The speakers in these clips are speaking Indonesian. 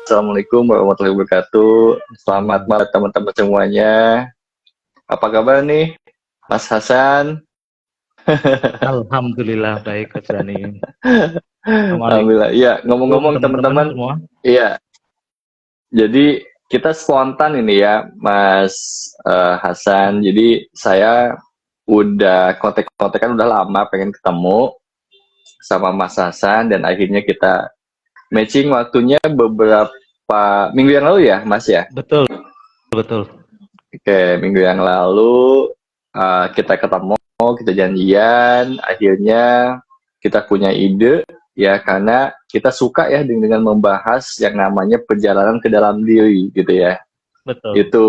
Assalamualaikum warahmatullahi wabarakatuh. Selamat Salam. malam teman-teman semuanya. Apa kabar nih, Mas Hasan? Alhamdulillah baik Coach Dani. Alhamdulillah. Iya, Assalamualaikum ngomong-ngomong teman-teman teman-teman, semua. iya. Jadi kita spontan ini ya, Mas Hasan. Jadi saya udah kontek-kontekan udah lama pengen ketemu sama Mas Hasan dan akhirnya kita matching waktunya beberapa minggu yang lalu ya, Mas ya. Betul, betul. Oke, minggu yang lalu kita ketemu, kita janjian, akhirnya kita punya ide ya karena kita suka ya dengan membahas yang namanya perjalanan ke dalam diri gitu ya. Betul. Itu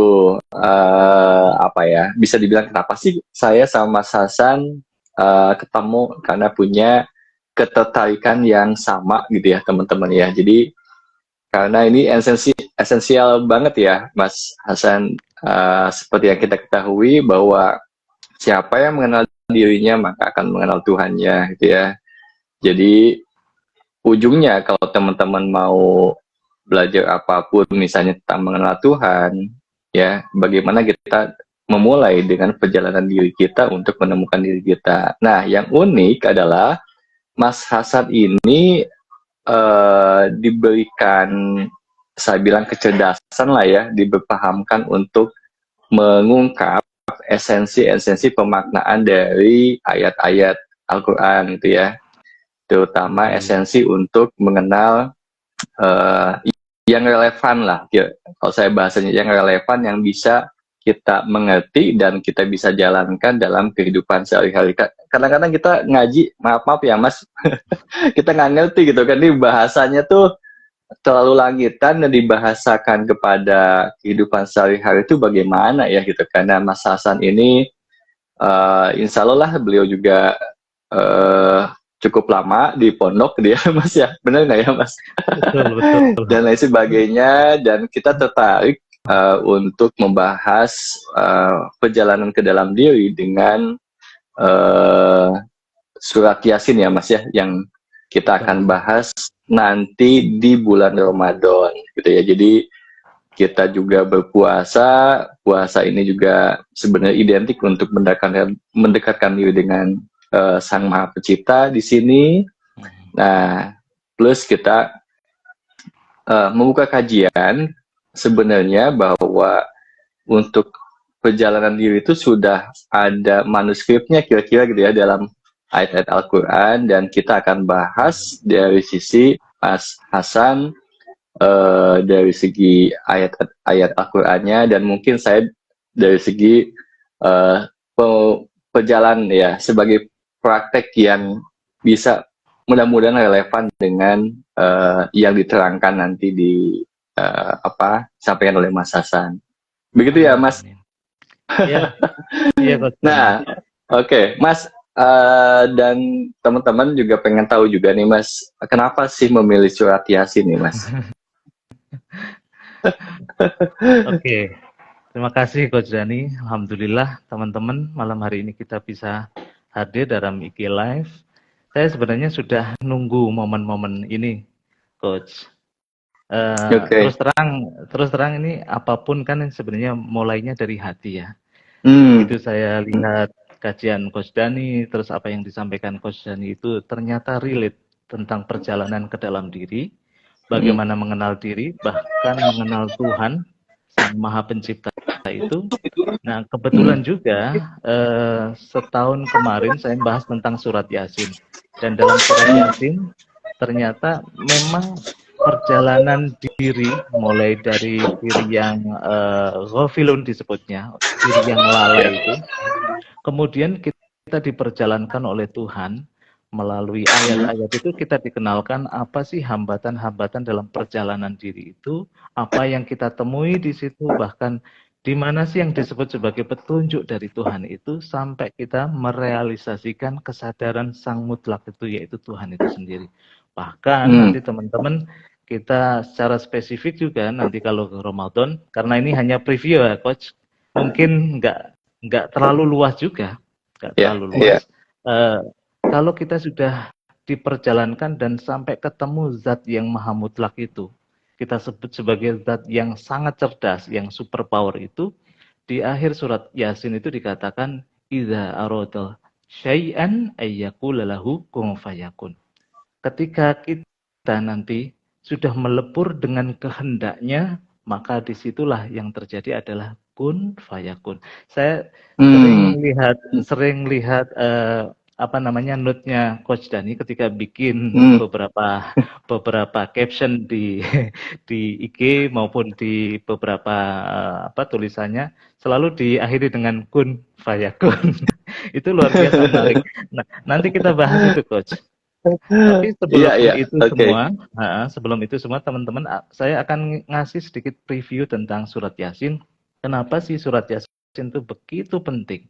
apa ya? Bisa dibilang kenapa sih saya sama Mas Hasan ketemu karena punya ketertarikan yang sama gitu ya teman-teman ya. Jadi karena ini esensial banget ya Mas Hasan. Seperti yang kita ketahui bahwa siapa yang mengenal dirinya maka akan mengenal Tuhannya gitu ya. Jadi ujungnya kalau teman-teman mau belajar apapun misalnya tentang mengenal Tuhan ya, bagaimana kita memulai dengan perjalanan diri kita untuk menemukan diri kita. Nah, yang unik adalah Mas Hasan ini diberikan, saya bilang kecerdasan lah ya, diberpahamkan untuk mengungkap esensi-esensi pemaknaan dari ayat-ayat Al-Quran gitu ya, terutama esensi untuk mengenal yang relevan lah ya. Kalau saya bahasanya yang relevan, yang bisa kita mengerti dan kita bisa jalankan dalam kehidupan sehari-hari. Kadang-kadang kita ngaji, maaf ya Mas, kita nggak ngerti gitu kan, ini bahasanya tuh terlalu langitan dan dibahasakan kepada kehidupan sehari-hari itu bagaimana ya gitu. Karena Mas Hasan ini insya Allah lah beliau juga cukup lama di pondok dia Mas ya, benar nggak ya Mas? Betul. Dan lain sebagainya, dan kita tertarik untuk membahas perjalanan ke dalam diri dengan surat Yasin ya Mas ya, yang kita akan bahas nanti di bulan Ramadan gitu ya. Jadi kita juga berpuasa, puasa ini juga sebenarnya identik untuk mendekatkan diri dengan Sang Maha Pencipta di sini. Nah, plus kita membuka kajian sebenarnya bahwa untuk perjalanan diri itu sudah ada manuskripnya kira-kira gitu ya dalam ayat-ayat Al-Quran, dan kita akan bahas dari sisi Mas Hasan dari segi ayat-ayat Al-Qurannya, dan mungkin saya dari segi uh, perjalanan ya sebagai praktek yang bisa mudah-mudahan relevan dengan yang diterangkan nanti di sampaikan oleh Mas Hasan. Begitu ya Mas. Iya, iya Coach Dani. Nah, oke, Mas, dan teman-teman juga pengen tahu juga nih Mas, kenapa sih memilih surat Yasin nih Mas? Oke, terima kasih Coach Dani. Alhamdulillah teman-teman, malam hari ini kita bisa hadir dalam IG Live. Saya sebenarnya sudah nunggu momen-momen ini, Coach. Oke. Terus terang ini apapun kan sebenarnya mulainya dari hati ya. Hmm. Begitu saya lihat kajian Coach Dani, terus apa yang disampaikan Coach Dani itu ternyata relate tentang perjalanan ke dalam diri, bagaimana mengenal diri, bahkan mengenal Tuhan, Sang Maha Pencipta itu. Nah, kebetulan juga setahun kemarin saya membahas tentang surat Yasin. Dan dalam surat Yasin ternyata memang perjalanan diri, mulai dari diri yang ghafilun disebutnya, diri yang lalai itu, kemudian kita diperjalankan oleh Tuhan melalui ayat-ayat itu, kita dikenalkan apa sih hambatan-hambatan dalam perjalanan diri itu, apa yang kita temui di situ, bahkan di mana sih yang disebut sebagai petunjuk dari Tuhan itu, sampai kita merealisasikan kesadaran Sang Mutlak itu, yaitu Tuhan itu sendiri. Bahkan nanti teman-teman kita secara spesifik juga nanti kalau ke Ramadan, karena ini hanya preview ya Coach, mungkin nggak terlalu luas juga, nggak terlalu luas. Kalau kita sudah diperjalankan dan sampai ketemu zat yang maha mutlak itu, kita sebut sebagai zat yang sangat cerdas, yang superpower itu, di akhir surat Yasin itu dikatakan idza aradal syai'an ayyaqula lahu kun fayakun. Ketika kita nanti sudah melebur dengan kehendaknya, maka disitulah yang terjadi adalah kun fayakun. Saya sering lihat apa namanya note-nya Coach Dani ketika bikin beberapa caption di IG maupun di beberapa apa tulisannya selalu diakhiri dengan kun fayakun. Itu luar biasa menarik. Nah, nanti kita bahas itu, Coach. Tapi sebelum itu semua teman-teman, saya akan ngasih sedikit preview tentang surat Yasin. Kenapa sih surat Yasin itu begitu penting?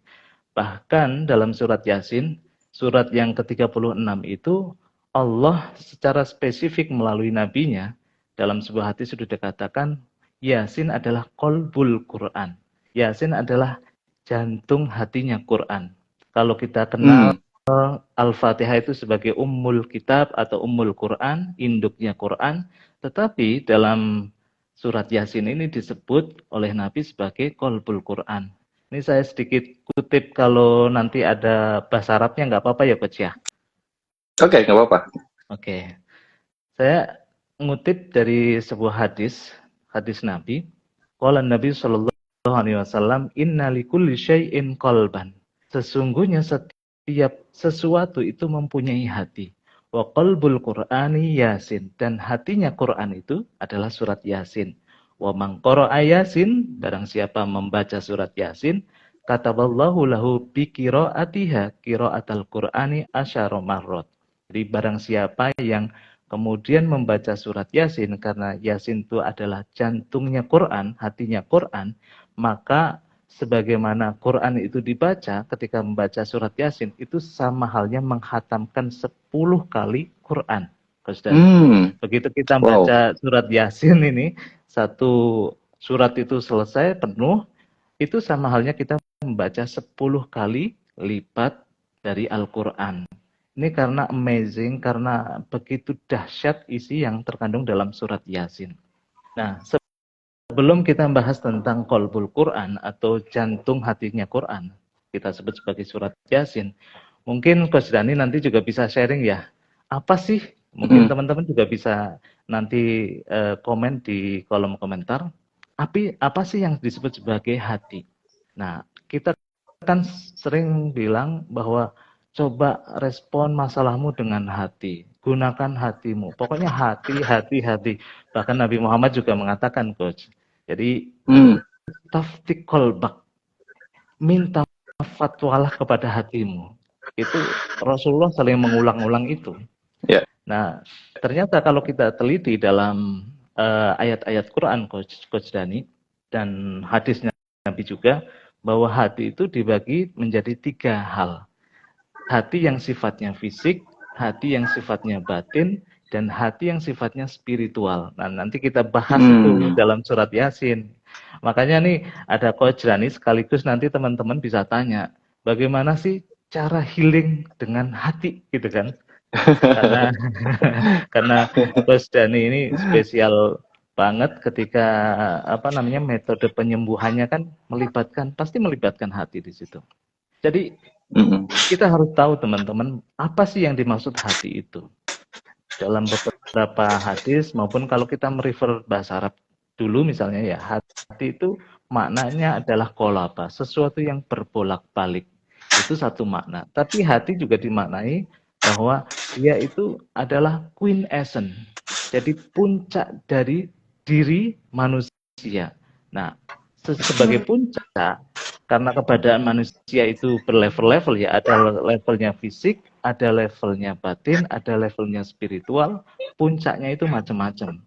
Bahkan dalam surat Yasin, surat yang ke-36 itu Allah secara spesifik melalui nabinya dalam sebuah hadis sudah dikatakan Yasin adalah qalbul Quran. Yasin adalah jantung hatinya Quran. Kalau kita kenal Al-Fatihah itu sebagai ummul kitab atau ummul Quran, induknya Quran, tetapi dalam surat Yasin ini disebut oleh Nabi sebagai qalbul Quran. Ini saya sedikit kutip, kalau nanti ada bahasa Arabnya nggak apa-apa ya Coach ya? Oke, nggak apa-apa. Oke. Saya ngutip dari sebuah hadis Nabi. Qala Nabi sallallahu alaihi wasallam, "Inna likulli syai'in qalban." Sesungguhnya setiap sesuatu itu mempunyai hati. Wa qalbul Qur'ani Yasin, dan hatinya Quran itu adalah surat Yasin. Wa man qara'a Yasin, barang siapa membaca surat Yasin, kataballahu lahu bi qiraatiha qiraatal Qur'ani asyara marrat. Jadi barang siapa yang kemudian membaca surat Yasin, karena Yasin itu adalah jantungnya Quran, hatinya Quran, maka sebagaimana Quran itu dibaca ketika membaca surat Yasin, itu sama halnya menghatamkan 10 kali Quran. Begitu kita baca surat Yasin ini, satu surat itu selesai penuh, itu sama halnya kita membaca 10 kali lipat dari Al-Quran. Ini karena amazing, karena begitu dahsyat isi yang terkandung dalam surat Yasin. Nah, sebelum kita bahas tentang qalbul Quran atau jantung hatinya Quran, kita sebut sebagai surat Yasin, mungkin Coach Dani nanti juga bisa sharing ya, apa sih, mungkin teman-teman juga bisa nanti komen di kolom komentar, apa sih yang disebut sebagai hati. Nah, kita kan sering bilang bahwa coba respon masalahmu dengan hati. Gunakan hatimu. Pokoknya hati. Bahkan Nabi Muhammad juga mengatakan, Coach. Jadi, taftik kolbak. Minta fatwalah kepada hatimu. Itu Rasulullah saling mengulang-ulang itu. Yeah. Nah, ternyata kalau kita teliti dalam ayat-ayat Quran, Coach Dani, dan hadisnya Nabi juga, bahwa hati itu dibagi menjadi 3 hal. Hati yang sifatnya fisik, hati yang sifatnya batin, dan hati yang sifatnya spiritual. Nah, nanti kita bahas itu dalam surat Yasin. Makanya nih ada Coach Dani, sekaligus nanti teman-teman bisa tanya, bagaimana sih cara healing dengan hati gitu kan? Karena Coach Dani ini spesial banget ketika metode penyembuhannya kan pasti melibatkan hati di situ. Jadi kita harus tahu teman-teman, apa sih yang dimaksud hati itu. Dalam beberapa hadis maupun kalau kita merefer bahasa Arab dulu misalnya ya, hati itu maknanya adalah kolaba, sesuatu yang berbolak-balik. Itu satu makna. Tapi hati juga dimaknai bahwa dia itu adalah queen essence. Jadi puncak dari diri manusia. Nah, sebagai puncak, karena keberadaan manusia itu berlevel-level ya, ada levelnya fisik, ada levelnya batin, ada levelnya spiritual, puncaknya itu macam-macam.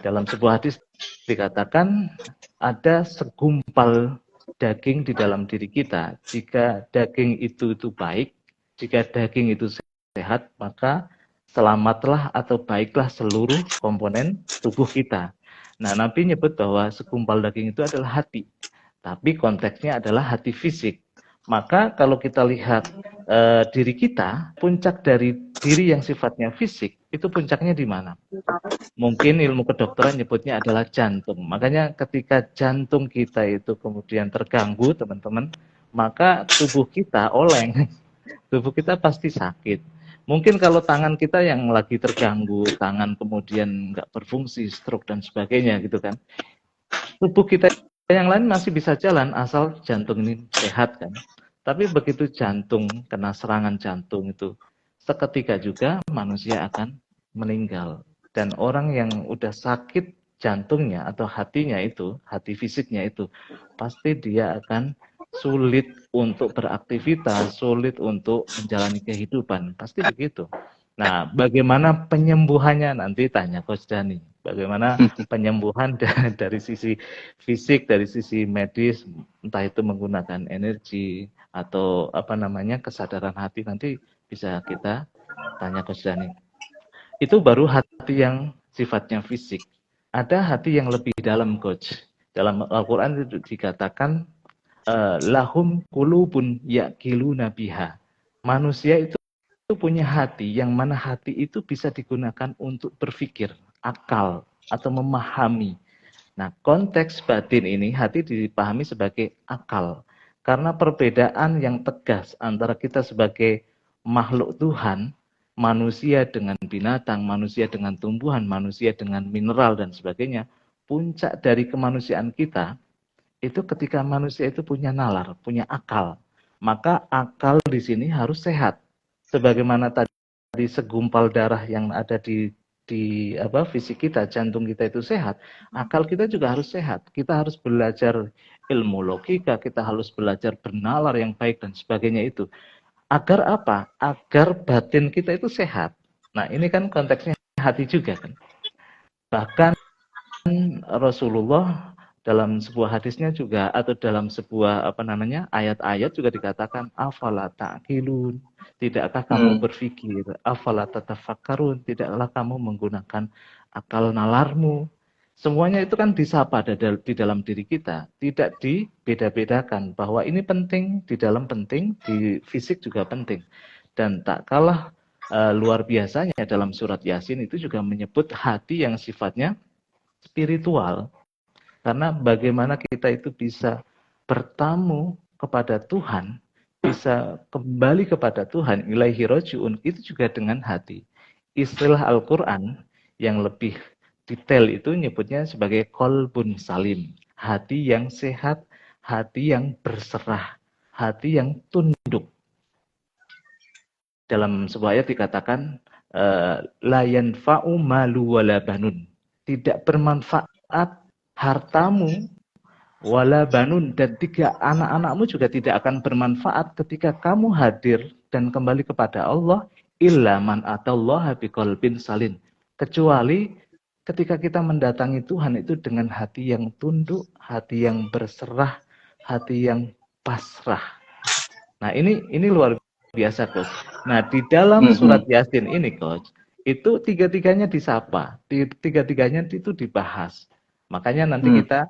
Dalam sebuah hadis dikatakan ada segumpal daging di dalam diri kita. Jika daging itu baik, jika daging itu sehat, maka selamatlah atau baiklah seluruh komponen tubuh kita. Nah, Nabi nyebut bahwa segumpal daging itu adalah hati. Tapi konteksnya adalah hati fisik. Maka kalau kita lihat diri kita, puncak dari diri yang sifatnya fisik, itu puncaknya di mana? Mungkin ilmu kedokteran nyebutnya adalah jantung. Makanya ketika jantung kita itu kemudian terganggu, teman-teman, maka tubuh kita oleng, tubuh kita pasti sakit. Mungkin kalau tangan kita yang lagi terganggu, tangan kemudian nggak berfungsi, stroke dan sebagainya gitu kan. Tubuh kita yang lain masih bisa jalan asal jantung ini sehat kan. Tapi begitu jantung kena serangan jantung itu, seketika juga manusia akan meninggal. Dan orang yang udah sakit jantungnya atau hatinya itu, hati fisiknya itu, pasti dia akan sulit untuk beraktivitas, sulit untuk menjalani kehidupan. Pasti begitu. Nah, bagaimana penyembuhannya nanti tanya Coach Dani. Bagaimana penyembuhan dari sisi fisik, dari sisi medis, entah itu menggunakan energi atau apa namanya kesadaran hati, nanti bisa kita tanya Coach Dani. Itu baru hati yang sifatnya fisik. Ada hati yang lebih dalam, Coach. Dalam Al-Quran itu dikatakan lahum qulubun yaqiluna biha. Manusia itu punya hati yang mana hati itu bisa digunakan untuk berpikir, akal atau memahami. Nah, konteks batin ini hati dipahami sebagai akal. Karena perbedaan yang tegas antara kita sebagai makhluk Tuhan, manusia dengan binatang, manusia dengan tumbuhan, manusia dengan mineral dan sebagainya, puncak dari kemanusiaan kita itu ketika manusia itu punya nalar, punya akal. Maka akal di sini harus sehat. Sebagaimana tadi segumpal darah yang ada di fisik kita, jantung kita itu sehat, akal kita juga harus sehat. Kita harus belajar ilmu logika, kita harus belajar bernalar yang baik dan sebagainya itu. Agar apa? Agar batin kita itu sehat. Nah, ini kan konteksnya hati juga kan. Bahkan Rasulullah dalam sebuah hadisnya juga atau dalam sebuah ayat-ayat juga dikatakan afala ta'qilun, tidakkah kamu berpikir, afala tatafakkarun, tidaklah kamu menggunakan akal nalarmu. Semuanya itu kan disapa di dalam diri kita, tidak dibeda-bedakan bahwa ini penting, di dalam penting, di fisik juga penting. Dan tak kalah luar biasanya dalam surat Yasin itu juga menyebut hati yang sifatnya spiritual. Karena bagaimana kita itu bisa bertamu kepada Tuhan, bisa kembali kepada Tuhan, ilaihi roji'un, itu juga dengan hati. Istilah Al-Quran yang lebih detail itu nyebutnya sebagai kolbun salim. Hati yang sehat, hati yang berserah, hati yang tunduk. Dalam sebuah ayat dikatakan, la yanfa'u malu wala banun. Tidak bermanfaat hartamu, wala banun, dan 3 anak-anakmu juga tidak akan bermanfaat ketika kamu hadir dan kembali kepada Allah, illa man atallaha biqalbin salim. Kecuali ketika kita mendatangi Tuhan itu dengan hati yang tunduk, hati yang berserah, hati yang pasrah. Nah, ini luar biasa, Coach. Nah, di dalam surat Yasin ini, Coach, itu tiga-tiganya disapa, tiga-tiganya itu dibahas. Makanya nanti kita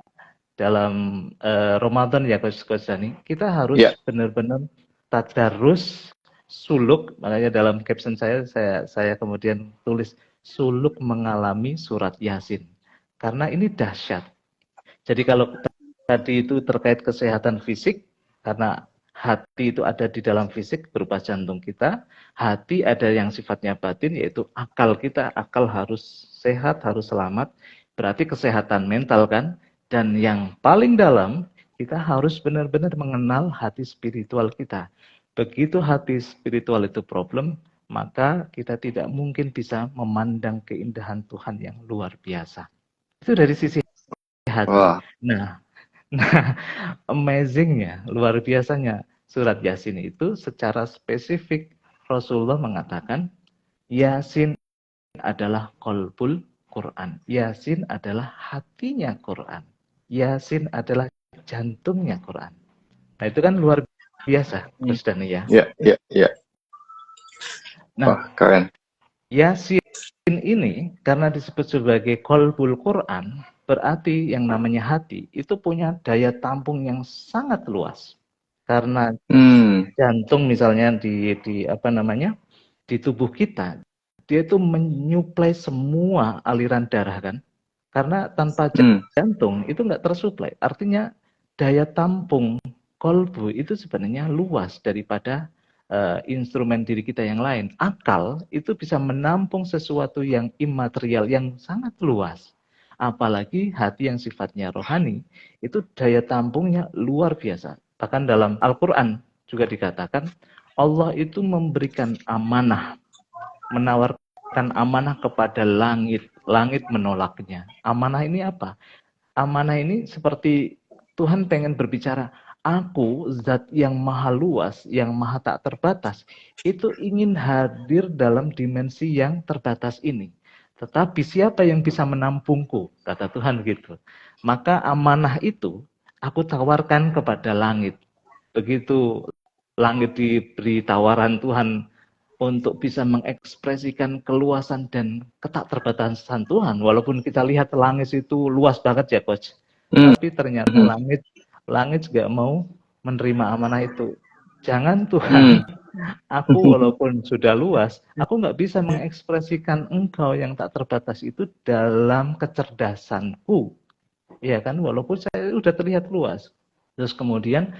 dalam Ramadan ya Coach Dani, kita harus benar-benar tadarus suluk. Makanya dalam caption saya kemudian tulis suluk mengalami surat Yasin. Karena ini dahsyat. Jadi kalau tadi itu terkait kesehatan fisik, karena hati itu ada di dalam fisik berupa jantung kita, hati ada yang sifatnya batin yaitu akal kita, akal harus sehat, harus selamat, berarti kesehatan mental kan, dan yang paling dalam kita harus benar-benar mengenal hati spiritual kita. Begitu hati spiritual itu problem, maka kita tidak mungkin bisa memandang keindahan Tuhan yang luar biasa. Itu dari sisi hati. Nah, amazingnya, luar biasanya surat Yasin itu secara spesifik Rasulullah mengatakan Yasin adalah qalbul Quran. Yasin adalah hatinya Quran. Yasin adalah jantungnya Quran. Nah, itu kan luar biasa, Coach Dani ya. Iya. Nah, keren. Yasin ini karena disebut sebagai qalbul Quran, berarti yang namanya hati itu punya daya tampung yang sangat luas. Karena jantung misalnya di tubuh kita, dia itu menyuplai semua aliran darah kan. Karena tanpa jantung itu nggak tersuplai. Artinya daya tampung kolbu itu sebenarnya luas daripada instrumen diri kita yang lain. Akal itu bisa menampung sesuatu yang imaterial yang sangat luas. Apalagi hati yang sifatnya rohani, itu daya tampungnya luar biasa. Bahkan dalam Al-Quran juga dikatakan, Allah itu memberikan amanah, menawarkan amanah kepada langit. Langit menolaknya. Amanah ini apa? Amanah ini seperti Tuhan pengen berbicara, aku zat yang maha luas, yang maha tak terbatas, itu ingin hadir dalam dimensi yang terbatas ini. Tetapi siapa yang bisa menampungku? Kata Tuhan gitu. Maka amanah itu aku tawarkan kepada langit. Begitu langit diberi tawaran Tuhan untuk bisa mengekspresikan keluasan dan ketakterbatasan Tuhan. Walaupun kita lihat langit itu luas banget ya Coach. Tapi ternyata langit juga mau menerima amanah itu. Jangan Tuhan, aku walaupun sudah luas, aku nggak bisa mengekspresikan Engkau yang tak terbatas itu dalam kecerdasanku. Ya kan, walaupun saya sudah terlihat luas. Terus kemudian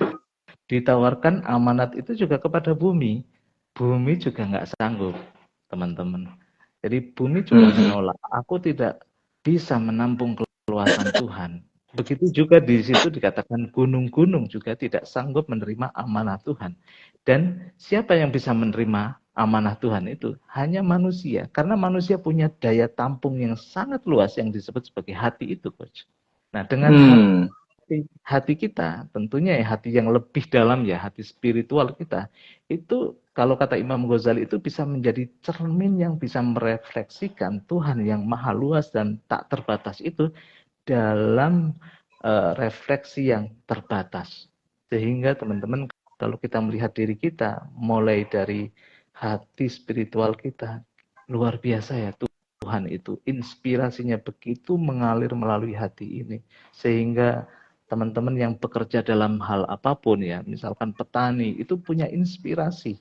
ditawarkan amanat itu juga kepada bumi. Bumi juga nggak sanggup, teman-teman. Jadi bumi juga menolak. Aku tidak bisa menampung keluasan Tuhan. Begitu juga di situ dikatakan gunung-gunung juga tidak sanggup menerima amanah Tuhan. Dan siapa yang bisa menerima amanah Tuhan itu? Hanya manusia. Karena manusia punya daya tampung yang sangat luas yang disebut sebagai hati itu, Coach. Nah, dengan hati kita, tentunya ya hati yang lebih dalam ya, hati spiritual kita, itu kalau kata Imam Ghazali itu bisa menjadi cermin yang bisa merefleksikan Tuhan yang maha luas dan tak terbatas itu dalam refleksi yang terbatas. Sehingga teman-teman kalau kita melihat diri kita, mulai dari hati spiritual kita, luar biasa ya Tuhan itu, inspirasinya begitu mengalir melalui hati ini. Sehingga teman-teman yang bekerja dalam hal apapun ya, misalkan petani, itu punya inspirasi.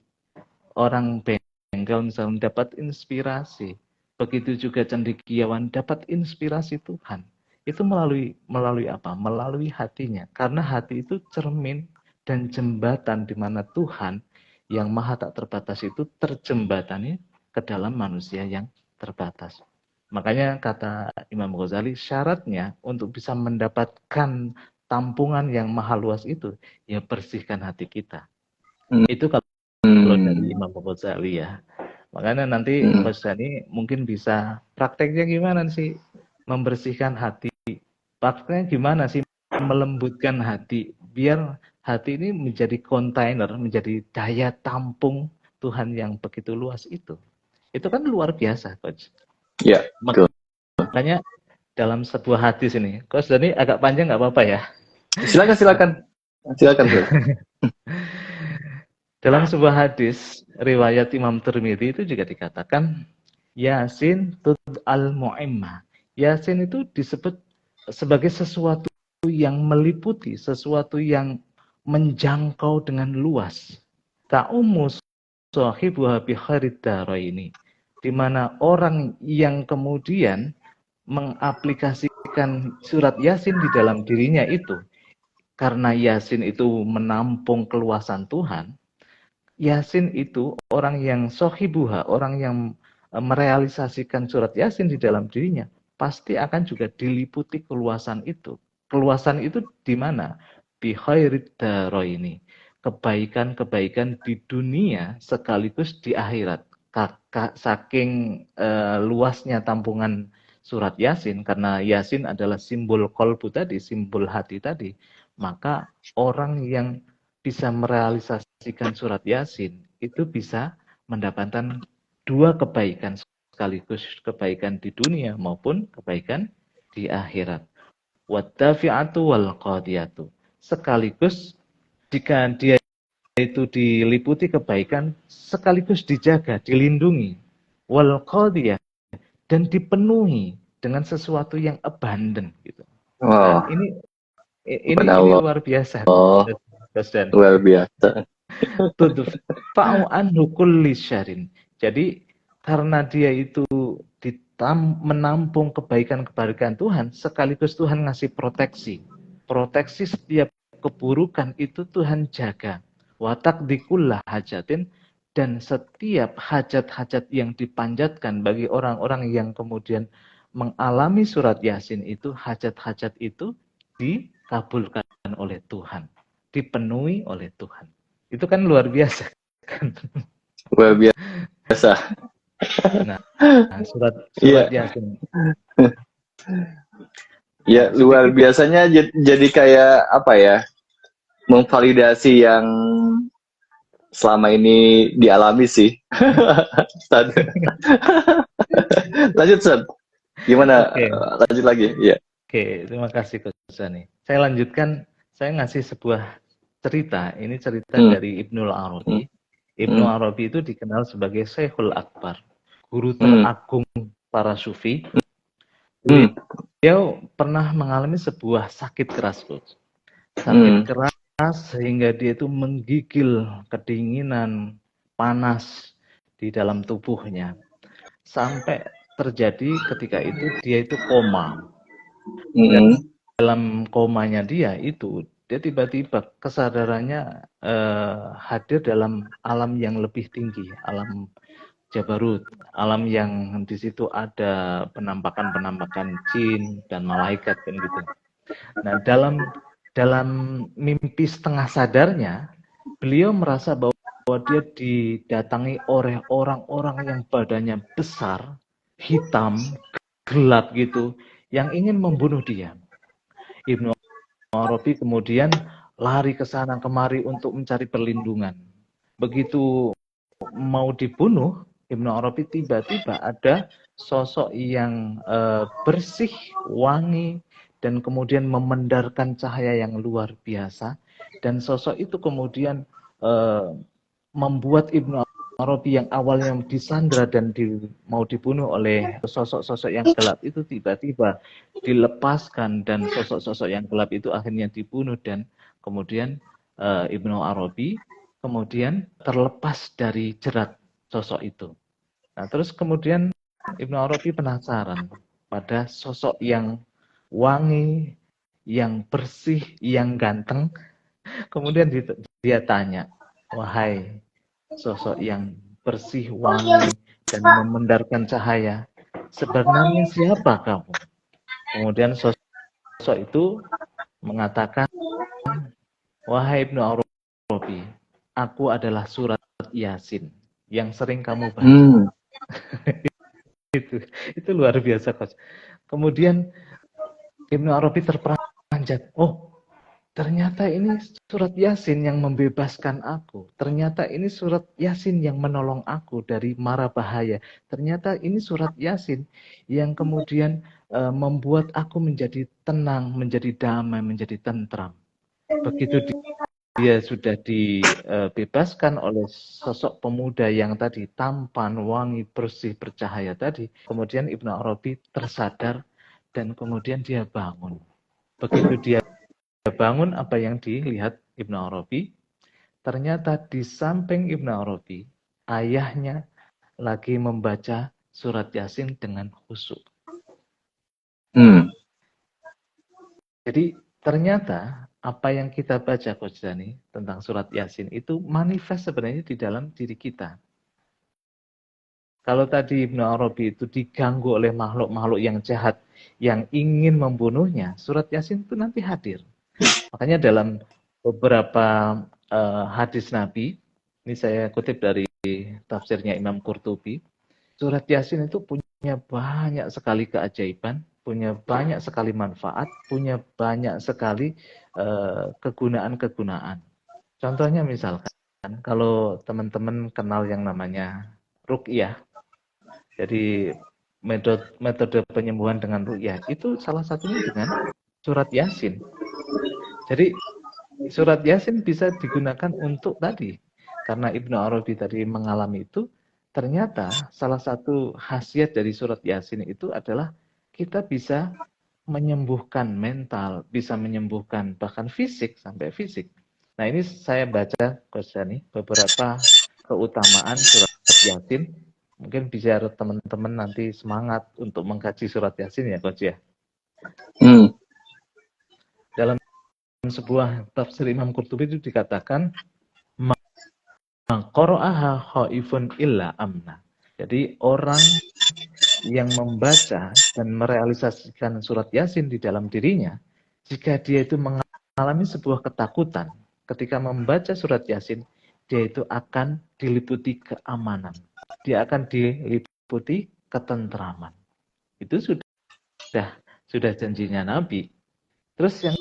Orang bengkel misalnya dapat inspirasi. Begitu juga cendekiawan dapat inspirasi Tuhan. Itu melalui apa? Melalui hatinya. Karena hati itu cermin dan jembatan di mana Tuhan yang maha tak terbatas itu terjembatani ke dalam manusia yang terbatas. Makanya kata Imam Ghazali, syaratnya untuk bisa mendapatkan tampungan yang maha luas itu, ya bersihkan hati kita. Itu kalau dari Imam Ghazali ya. Makanya nanti Coach Dani mungkin bisa prakteknya gimana sih membersihkan hati. Prakteknya gimana sih melembutkan hati biar hati ini menjadi kontainer, menjadi daya tampung Tuhan yang begitu luas itu. Itu kan luar biasa, Coach. Ya, betul. Makanya dalam sebuah hadis ini, Coach Dani agak panjang nggak apa-apa ya? Silakan. Dalam sebuah hadis riwayat Imam Tirmidzi itu juga dikatakan Yasin tud'al mu'immah. Yasin itu disebut sebagai sesuatu yang meliputi, sesuatu yang menjangkau dengan luas. Ta'ummu sahibuha bi khairid daraini. Di mana orang yang kemudian mengaplikasikan surat Yasin di dalam dirinya itu, karena Yasin itu menampung keluasan Tuhan, Yasin itu orang yang sohibuha, orang yang merealisasikan surat Yasin di dalam dirinya, pasti akan juga diliputi keluasan itu. Keluasan itu di mana? Bi khairid daraini. Kebaikan-kebaikan di dunia sekaligus di akhirat. Saking luasnya tampungan surat Yasin, karena Yasin adalah simbol kolbu tadi, simbol hati tadi, maka orang yang bisa merealisasikan surat Yasin itu bisa mendapatkan dua kebaikan sekaligus, kebaikan di dunia maupun kebaikan di akhirat. Wadafi'atu wal qadiyatu. Sekaligus jika dia itu diliputi kebaikan, sekaligus dijaga, dilindungi. Wal qadiyah, dan dipenuhi dengan sesuatu yang abundant gitu. Nah, ini luar biasa. Luar biasa. Tudfa'u anhu kulli syarin. Jadi karena dia itu menampung kebaikan-kebaikan Tuhan, sekaligus Tuhan ngasih proteksi. Proteksi setiap keburukan itu Tuhan jaga. Watak dikullah hajatin, dan setiap hajat-hajat yang dipanjatkan bagi orang-orang yang kemudian mengalami surat Yasin itu, hajat-hajat itu dikabulkan oleh Tuhan, dipenuhi oleh Tuhan. Itu kan luar biasa kan? Luar biasa. Nah, surat Iya, Yasin. ya Nah, luar sedikit biasanya jadi kayak apa ya? Memvalidasi yang selama ini dialami sih. Ustaz. Lanjut, Ustaz. Gimana? Oke, Lanjut lagi. Iya. oke, terima kasih Coach Zani. Saya lanjutkan, saya ngasih sebuah cerita. Ini cerita Hmm, dari Ibnul hmm, Arabi. Ibnu hmm, Arabi itu dikenal sebagai Syekhul Akbar, guru hmm, teragung para sufi. hmm, Beliau pernah mengalami sebuah sakit keras, Coach. Sakit hmm, keras sehingga dia itu menggigil kedinginan, panas di dalam tubuhnya. Sampai terjadi ketika itu dia itu koma. hmm, Dalam komanya dia itu, dia tiba-tiba kesadarannya hadir dalam alam yang lebih tinggi, alam Jabarut, alam yang di situ ada penampakan-penampakan jin dan malaikat kan gitu. Nah, dalam mimpi setengah sadarnya, beliau merasa bahwa dia didatangi oleh orang-orang yang badannya besar, hitam, gelap gitu, yang ingin membunuh dia. Ibnu Arabi kemudian lari ke sana kemari untuk mencari perlindungan. Begitu mau dibunuh, Ibnu Arabi tiba-tiba ada sosok yang bersih, wangi, dan kemudian memendarkan cahaya yang luar biasa. Dan sosok itu kemudian membuat Ibnu Arabi yang awalnya disandra dan mau dibunuh oleh sosok-sosok yang gelap itu tiba-tiba dilepaskan, dan sosok-sosok yang gelap itu akhirnya dibunuh, dan kemudian Ibnu Arabi kemudian terlepas dari jerat sosok itu. Nah, terus kemudian Ibnu Arabi penasaran pada sosok yang wangi, yang bersih, yang ganteng. Kemudian dia tanya, wahai sosok yang bersih, wangi, dan memendarkan cahaya, sebenarnya siapa kamu? Kemudian sosok itu mengatakan, wahai Ibnu Arabi, aku adalah surat Yasin yang sering kamu baca. hmm, itu luar biasa, Coach. Kemudian Ibnu Arabi terperanjat. Oh, ternyata ini surat Yasin yang membebaskan aku. Ternyata ini surat Yasin yang menolong aku dari mara bahaya. Ternyata ini surat Yasin yang kemudian membuat aku menjadi tenang, menjadi damai, menjadi tentram. Begitu dia sudah dibebaskan oleh sosok pemuda yang tadi tampan, wangi, bersih, bercahaya tadi, kemudian Ibnu Arabi tersadar dan kemudian dia bangun. Begitu dia bangun, apa yang dilihat Ibnu Arabi? Ternyata di samping Ibnu Arabi, ayahnya lagi membaca surat Yasin dengan khusyuk. hmm, Jadi ternyata apa yang kita baca, Coach Dani, tentang surat Yasin itu manifest sebenarnya di dalam diri kita. Kalau tadi Ibnu Arabi itu diganggu oleh makhluk-makhluk yang jahat yang ingin membunuhnya, surat Yasin itu nanti hadir. Makanya dalam beberapa hadis Nabi, ini saya kutip dari tafsirnya Imam Qurtubi, surat Yasin itu punya banyak sekali keajaiban, punya banyak sekali manfaat, punya banyak sekali kegunaan-kegunaan. Contohnya misalkan, kalau teman-teman kenal yang namanya ruqyah, jadi metode penyembuhan dengan ruqyah, itu salah satunya dengan surat Yasin. Jadi surat Yasin bisa digunakan untuk tadi. Karena Ibnu Arabi tadi mengalami itu, ternyata salah satu khasiat dari surat Yasin itu adalah kita bisa menyembuhkan mental, bisa menyembuhkan bahkan fisik, sampai fisik. Nah, ini saya baca, Coach Dani, beberapa keutamaan surat Yasin. mungkin biar teman-teman nanti semangat untuk mengkaji surat Yasin ya Coach ya. Hmm. Dalam sebuah tafsir Imam Qurtubi itu dikatakan maqra'aha khaifun illa amna. Jadi orang yang membaca dan merealisasikan surat Yasin di dalam dirinya, jika dia itu mengalami sebuah ketakutan ketika membaca surat Yasin, dia itu akan diliputi keamanan. Dia akan diliputi ketentraman. Itu sudah janjinya Nabi. Terus yang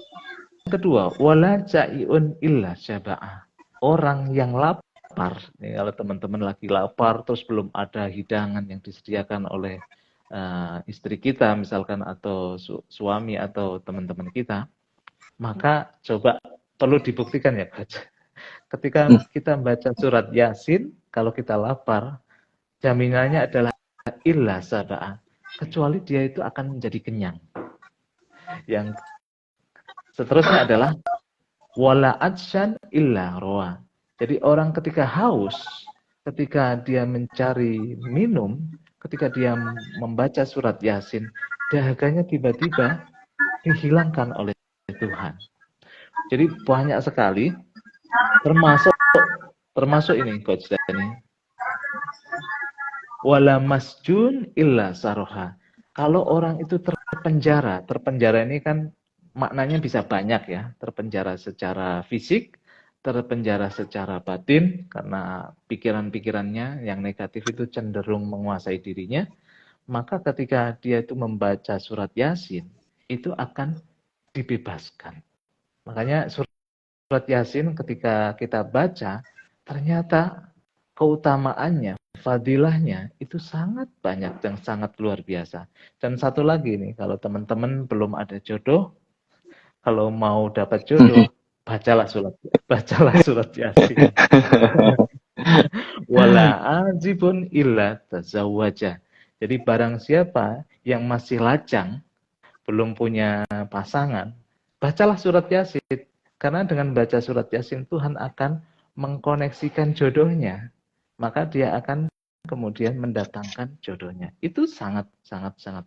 kedua, wala ja'iun illa syaba'ah. Orang yang lapar, nih kalau teman-teman lagi lapar terus belum ada hidangan yang disediakan oleh istri kita misalkan atau suami atau teman-teman kita, maka coba perlu dibuktikan ya Coach. Ketika kita baca surat Yasin, kalau kita lapar, jaminannya adalah illa saba'ah, kecuali dia itu akan menjadi kenyang. Yang seterusnya adalah wala atsyan illa rawa. Jadi orang ketika haus, ketika dia mencari minum, ketika dia membaca surat Yasin, dahaganya tiba-tiba dihilangkan oleh Tuhan. Jadi banyak sekali, termasuk ini Coach Dani. Wala masjun illa saroha. Kalau orang itu terpenjara ini kan maknanya bisa banyak ya, terpenjara secara fisik, terpenjara secara batin, karena pikiran-pikirannya yang negatif itu cenderung menguasai dirinya, maka ketika dia itu membaca surat Yasin, itu akan dibebaskan. Makanya surat Yasin ketika kita baca, ternyata keutamaannya, fadilahnya itu sangat banyak dan sangat luar biasa. Dan satu lagi nih, kalau teman-teman belum ada jodoh, kalau mau dapat jodoh, bacalah surat Yasin. Wala azibun illa tazawwaja. Jadi barang siapa yang masih lajang, belum punya pasangan, bacalah surat Yasin. Karena dengan baca surat Yasin, Tuhan akan mengkoneksikan jodohnya. Maka dia akan kemudian mendatangkan jodohnya. Itu sangat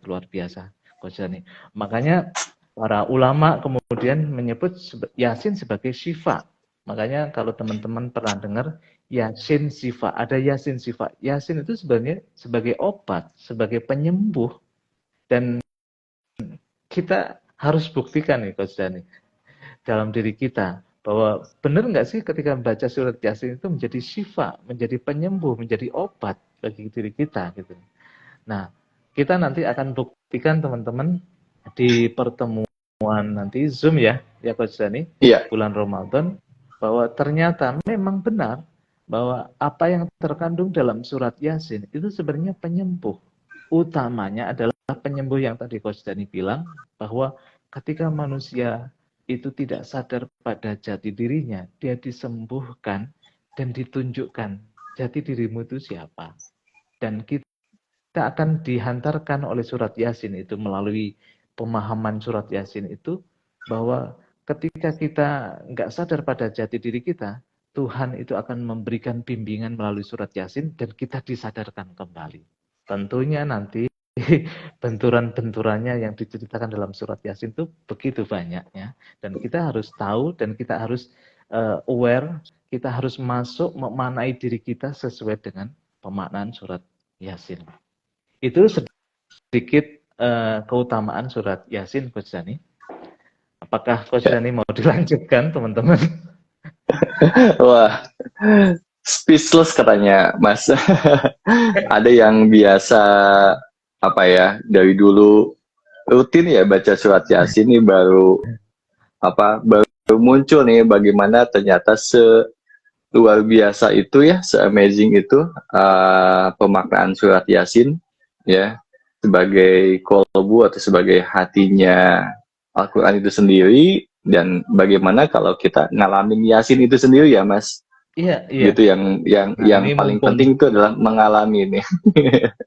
luar biasa, Coach Dani. Makanya para ulama kemudian menyebut Yasin sebagai syifa. Makanya kalau teman-teman pernah dengar Yasin syifa, ada Yasin syifa. Yasin itu sebenarnya sebagai obat, sebagai penyembuh. Dan kita harus buktikan nih Coach Dani, dalam diri kita, bahwa benar nggak sih ketika membaca surat Yasin itu menjadi syifa, menjadi penyembuh, menjadi obat bagi diri kita gitu. Nah, kita nanti akan buktikan teman-teman di pertemuan nanti Zoom ya Coach Dani, bulan Ramadan, bahwa ternyata memang benar bahwa apa yang terkandung dalam surat Yasin itu sebenarnya penyembuh. Utamanya adalah penyembuh yang tadi Coach Dani bilang, bahwa ketika manusia itu tidak sadar pada jati dirinya, dia disembuhkan dan ditunjukkan jati dirimu itu siapa. Dan kita akan dihantarkan oleh surat Yasin itu melalui pemahaman surat Yasin itu, bahwa ketika kita nggak sadar pada jati diri kita, Tuhan itu akan memberikan bimbingan melalui surat Yasin dan kita disadarkan kembali. Tentunya nanti benturan-benturannya yang diceritakan dalam surat Yasin itu begitu banyaknya, dan kita harus tahu dan kita harus aware, kita harus masuk memaknai diri kita sesuai dengan pemaknaan surat Yasin. Itu sedikit keutamaan surat Yasin, Coach Dani. Apakah Coach Dani mau dilanjutkan, teman-teman? Wah, speechless katanya, Mas. Ada yang biasa dari dulu rutin ya baca surat Yasin, ini baru muncul nih bagaimana ternyata luar biasa itu ya, se-amazing itu pemaknaan surat Yasin ya, sebagai kolbu atau sebagai hatinya Al-Quran itu sendiri, dan bagaimana kalau kita ngalamin Yasin itu sendiri ya Mas. Iya. Gitu yang paling penting itu adalah mengalami ini.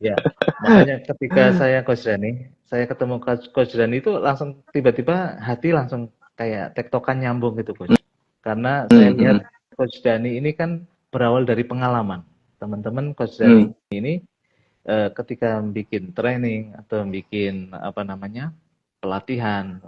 Ya, makanya ketika saya Coach Dani, saya ketemu Coach Dani itu langsung tiba-tiba hati langsung kayak tektokan nyambung gitu Coach. Karena saya lihat Coach Dani ini kan berawal dari pengalaman. Teman-teman, Coach Dani ini ketika bikin training atau bikin pelatihan,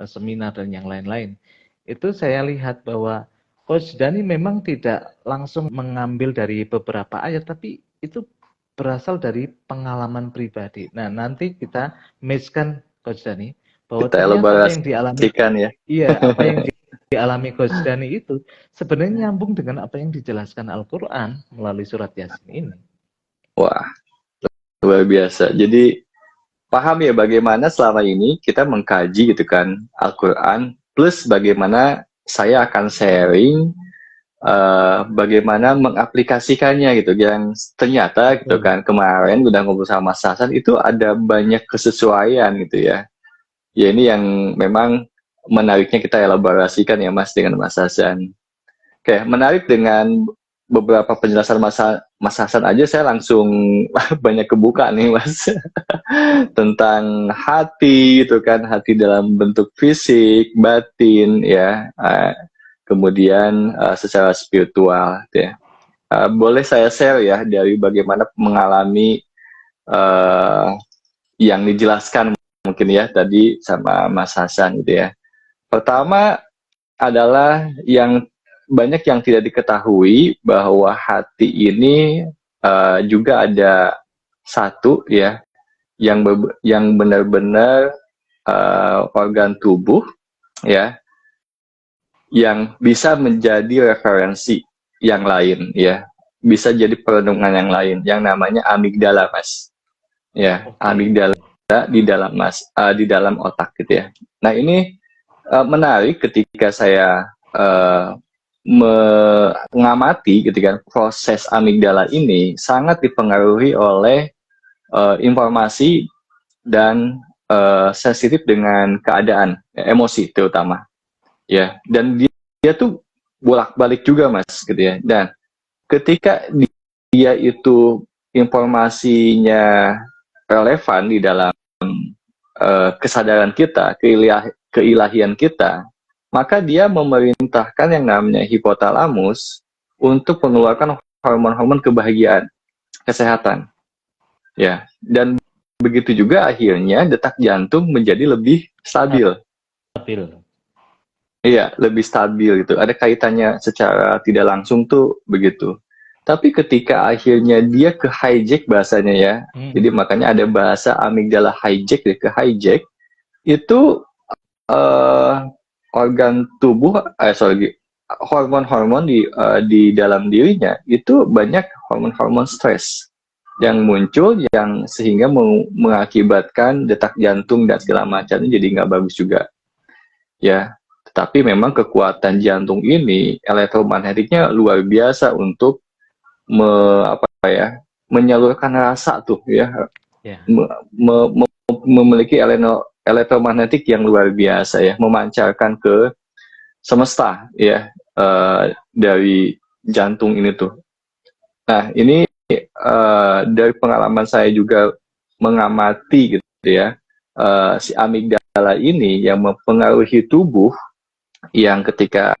seminar dan yang lain-lain, itu saya lihat bahwa Coach Dani memang tidak langsung mengambil dari beberapa ayat, tapi itu berasal dari pengalaman pribadi. Nah, nanti kita match-kan Coach Dani bahwa Kita ternyata apa yang dialami, elaborasikan ya. apa yang dialami Coach Dani itu sebenarnya nyambung dengan apa yang dijelaskan Al-Quran melalui surat Yasin ini. Wah, luar biasa. Jadi paham ya bagaimana selama ini kita mengkaji gitu kan Al-Quran, plus bagaimana saya akan sharing bagaimana mengaplikasikannya gitu, yang ternyata gitu kan kemarin udah ngobrol sama Mas Hasan itu ada banyak kesesuaian gitu ya. Ya ini yang memang menariknya kita elaborasikan ya Mas dengan Mas Hasan. Oke, menarik dengan beberapa penjelasan Mas Hasan aja saya langsung banyak kebuka nih Mas. Tentang hati itu kan, hati dalam bentuk fisik, batin ya, kemudian secara spiritual gitu ya. Boleh saya share ya dari bagaimana mengalami yang dijelaskan mungkin ya tadi sama Mas Hasan gitu ya. Pertama adalah yang banyak yang tidak diketahui bahwa hati ini juga ada satu ya yang benar-benar organ tubuh ya yang bisa menjadi referensi yang lain ya, bisa jadi perenungan yang lain yang namanya amigdala Mas ya. Amigdala di dalam otak gitu ya. Nah ini menarik ketika saya mengamati gitu kan, proses amigdala ini sangat dipengaruhi oleh informasi dan sensitif dengan keadaan emosi terutama ya, dan dia tuh bolak-balik juga Mas gitu ya. Dan ketika dia itu informasinya relevan di dalam kesadaran kita, keilahian kita, maka dia memerintahkan yang namanya hipotalamus untuk mengeluarkan hormon-hormon kebahagiaan, kesehatan ya. Dan begitu juga akhirnya detak jantung menjadi lebih stabil. Iya, lebih stabil gitu. Ada kaitannya secara tidak langsung tuh begitu. Tapi ketika akhirnya dia ke hijack bahasanya ya, jadi makanya ada bahasa amigdala hijack, ke hijack, itu organ tubuh, hormon-hormon di dalam dirinya itu banyak hormon-hormon stres yang muncul, yang sehingga mengakibatkan detak jantung dan segala macamnya jadi nggak bagus juga ya. Tetapi memang kekuatan jantung ini elektromagnetiknya luar biasa untuk menyalurkan rasa tuh ya, memiliki elektromagnetik yang luar biasa ya, memancarkan ke semesta ya, dari jantung ini tuh. Nah ini dari pengalaman saya juga mengamati gitu ya, si amigdala ini yang mempengaruhi tubuh, yang ketika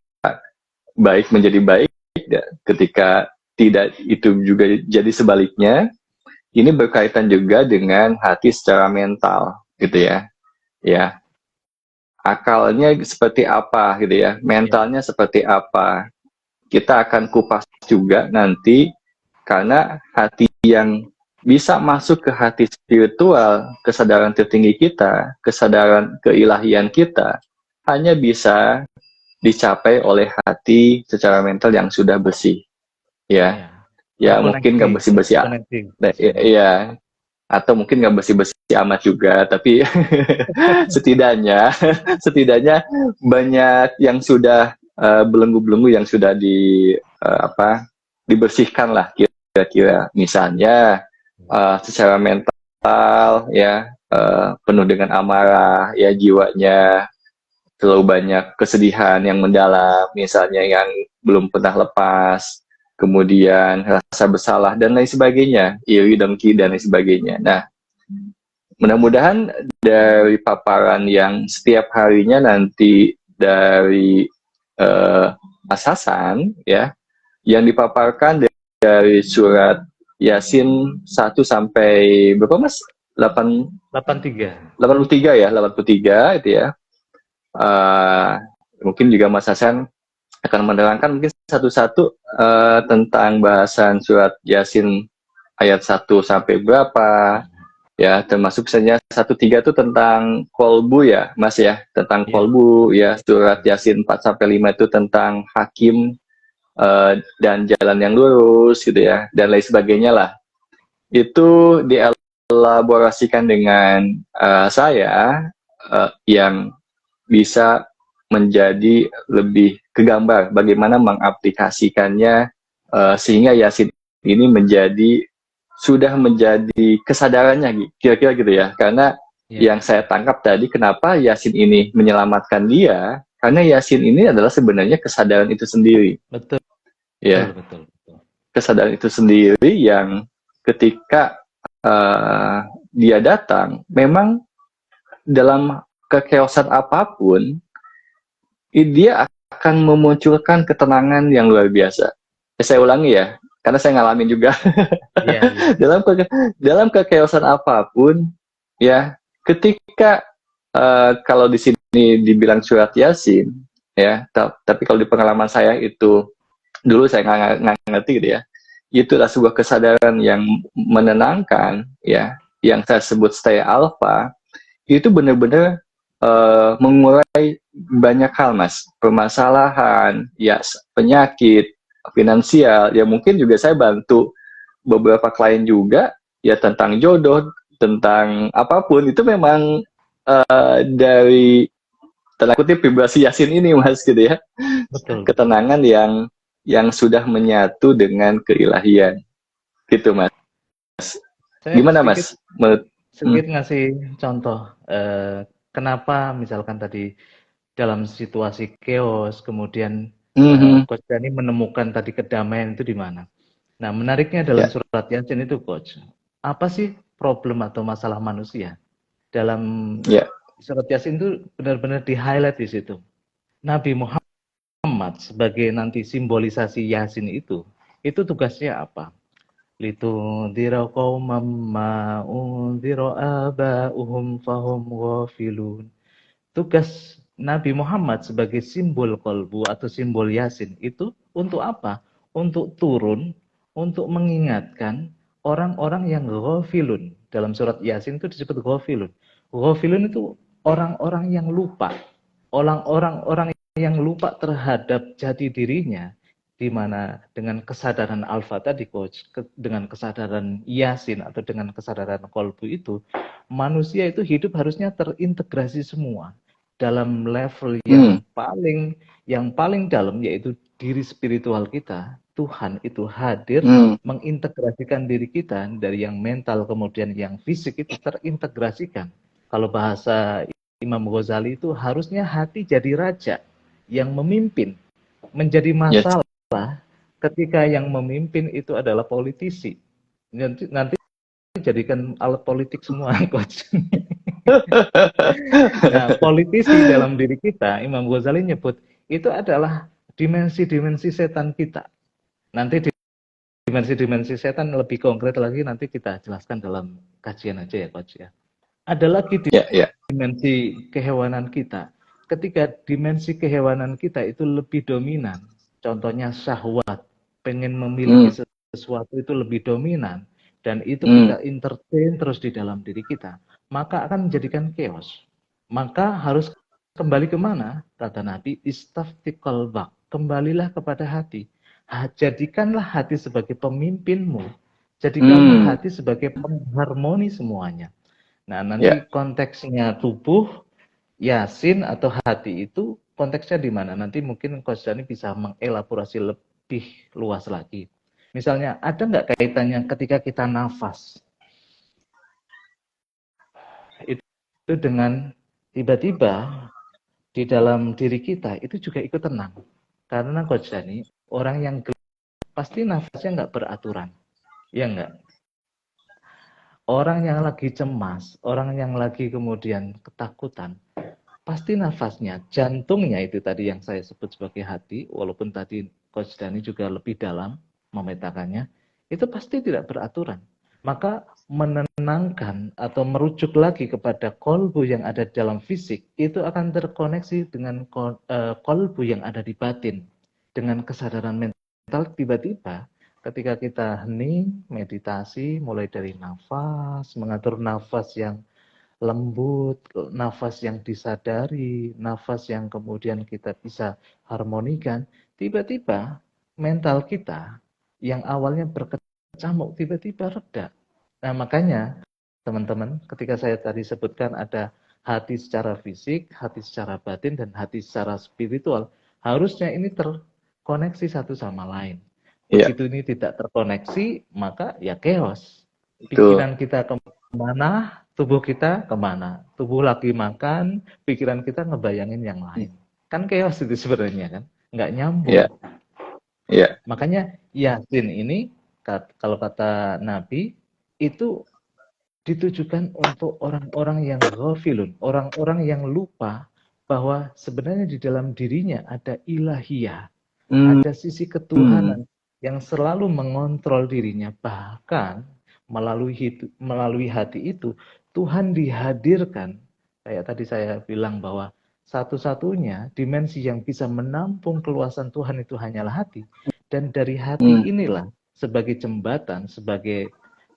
baik menjadi baik, ketika tidak itu juga jadi sebaliknya. Ini berkaitan juga dengan hati secara mental gitu ya. Ya, akalnya seperti apa gitu ya, mentalnya seperti apa, kita akan kupas juga nanti. Karena hati yang bisa masuk ke hati spiritual, kesadaran tertinggi kita, kesadaran keilahian kita, hanya bisa dicapai oleh hati secara mental yang sudah bersih ya. Ya mungkin nggak bersih-bersih ya, atau mungkin nggak bersih-bersih amat juga, tapi setidaknya banyak yang sudah belenggu-belenggu yang sudah dibersihkan lah kira-kira. Misalnya secara mental ya, penuh dengan amarah ya, jiwanya terlalu banyak kesedihan yang mendalam misalnya yang belum pernah lepas, kemudian rasa bersalah dan lain sebagainya, iri, dengki dan lain sebagainya. Nah, mudah-mudahan dari paparan yang setiap harinya nanti dari Mas Hasan ya, yang dipaparkan dari surat Yasin 1 sampai berapa Mas? 8 83. 83 ya, 83 itu ya. Uh, Mungkin juga Mas Hasan akan menerangkan mungkin satu-satu tentang bahasan surat Yasin ayat 1 sampai berapa ya, termasuk misalnya 1-3 itu tentang kolbu ya Mas ya, tentang kolbu ya, surat Yasin 4 sampai 5 itu tentang hakim dan jalan yang lurus gitu ya, dan lain sebagainya lah. Itu dielaborasikan dengan saya yang bisa menjadi lebih kegambar bagaimana mengaplikasikannya sehingga Yasin ini sudah menjadi kesadarannya kira-kira gitu ya. Karena yang saya tangkap tadi, kenapa Yasin ini menyelamatkan dia, karena Yasin ini adalah sebenarnya kesadaran itu sendiri. Betul. Ya, betul. kesadaran itu sendiri yang ketika dia datang, memang dalam kekeosan apapun, dia akan memunculkan ketenangan yang luar biasa. Saya ulangi ya, karena saya ngalamin juga. Dalam kekeosan apapun, ya, ketika kalau di sini dibilang surat Yasin, ya, tapi kalau di pengalaman saya itu dulu saya nggak ngerti gitu ya. Itulah sebuah kesadaran yang menenangkan, ya, yang saya sebut stay alpha. Itu benar-benar mengurai banyak hal Mas, permasalahan, ya, penyakit, finansial, ya mungkin juga saya bantu beberapa klien juga, ya tentang jodoh, tentang apapun, itu memang dari tanda kutip vibrasi Yasin ini Mas gitu ya. Betul. Ketenangan yang sudah menyatu dengan keilahian gitu Mas. Gimana Mas? Sedikit ngasih contoh kenapa misalkan tadi dalam situasi chaos kemudian Coach Dani menemukan tadi kedamaian itu di mana. Nah, menariknya dalam surat Yasin itu Coach, apa sih problem atau masalah manusia? Dalam surat Yasin itu benar-benar di-highlight di situ. Nabi Muhammad sebagai nanti simbolisasi Yasin itu tugasnya apa? Litundhira qauman ma undhira aba'uhum fahum ghafilun. Tugas Nabi Muhammad sebagai simbol kolbu atau simbol Yasin itu untuk apa? Untuk turun, untuk mengingatkan orang-orang yang ghafilun. Dalam surat Yasin itu disebut ghafilun. Ghafilun itu orang-orang yang lupa. Orang-orang yang lupa terhadap jati dirinya, di mana dengan kesadaran alfa tadi Coach, dengan kesadaran Yasin atau dengan kesadaran kolbu itu, manusia itu hidup harusnya terintegrasi semua dalam level yang paling dalam, yaitu diri spiritual kita. Tuhan itu hadir mengintegrasikan diri kita dari yang mental kemudian yang fisik itu terintegrasikan. Kalau bahasa Imam Ghazali itu harusnya hati jadi raja yang memimpin. Menjadi masalah ketika yang memimpin itu adalah politisi. Nanti jadikan alat politik semua, Coach. Nah, politisi dalam diri kita, Imam Ghazali nyebut, itu adalah dimensi-dimensi setan kita. Nanti dimensi-dimensi setan lebih konkret lagi nanti kita jelaskan dalam kajian aja ya, Coach ya. Ada lagi dimensi kehewanan kita. Ketika dimensi kehewanan kita itu lebih dominan, contohnya syahwat, pengen memiliki sesuatu itu lebih dominan, dan itu kita entertain terus di dalam diri kita, maka akan menjadikan chaos. Maka harus kembali kemana? Kata Nabi, istafti qalbak, kembalilah kepada hati. Jadikanlah hati sebagai pemimpinmu, jadikanlah hati sebagai pengharmoni semuanya. Nah, nanti konteksnya tubuh, Yasin atau hati itu konteksnya di mana? Nanti mungkin Coach Dani bisa mengelaborasi lebih luas lagi. Misalnya, ada nggak kaitannya ketika kita nafas? Itu dengan tiba-tiba di dalam diri kita itu juga ikut tenang. Karena Coach Dani, orang yang pasti nafasnya nggak beraturan. Ya nggak? Orang yang lagi cemas, orang yang lagi kemudian ketakutan, pasti nafasnya, jantungnya itu tadi yang saya sebut sebagai hati, walaupun tadi Coach Dani juga lebih dalam memetakannya, itu pasti tidak beraturan. Maka menenangkan atau merujuk lagi kepada kolbu yang ada dalam fisik, itu akan terkoneksi dengan kolbu yang ada di batin. Dengan kesadaran mental, tiba-tiba ketika kita hening, meditasi, mulai dari nafas, mengatur nafas yang lembut, nafas yang disadari, nafas yang kemudian kita bisa harmonikan, tiba-tiba mental kita yang awalnya berkecamuk tiba-tiba reda. Nah, makanya teman-teman, ketika saya tadi sebutkan ada hati secara fisik, hati secara batin, dan hati secara spiritual, harusnya ini terkoneksi satu sama lain. Iya, Begitu ini tidak terkoneksi, maka ya chaos. betul. Pikiran kita kemana, tubuh kita kemana. Tubuh lagi makan, pikiran kita ngebayangin yang lain. Kan chaos itu sebenarnya kan, nggak Iya, nyambung. iya. Makanya Yasin ini, kalau kata Nabi, itu ditujukan untuk orang-orang yang ghafilun, orang-orang yang lupa bahwa sebenarnya di dalam dirinya ada ilahiyah, Hmm, ada sisi ketuhanan yang selalu mengontrol dirinya. Bahkan melalui hati itu, Tuhan dihadirkan. Kayak tadi saya bilang bahwa satu-satunya dimensi yang bisa menampung keluasan Tuhan itu hanyalah hati. Dan dari hati hmm, inilah sebagai jembatan, sebagai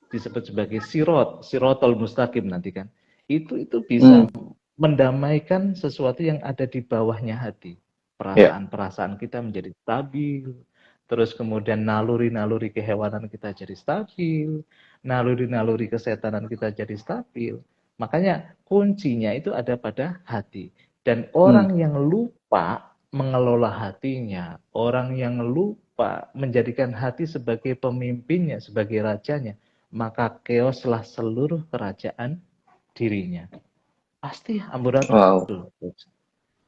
disebut sebagai sirotol mustaqim nanti kan. Itu hmm. bisa mendamaikan sesuatu yang ada di bawahnya hati. Iya. Perasaan-perasaan kita menjadi stabil, terus kemudian naluri-naluri kehewanan kita jadi stabil, naluri-naluri kesetanan kita jadi stabil. Makanya kuncinya itu ada pada hati. Dan Hmm. orang yang lupa mengelola hatinya, orang yang lupa menjadikan hati sebagai pemimpinnya, sebagai rajanya, maka keoslah seluruh kerajaan dirinya. Pasti Wow. amburadul.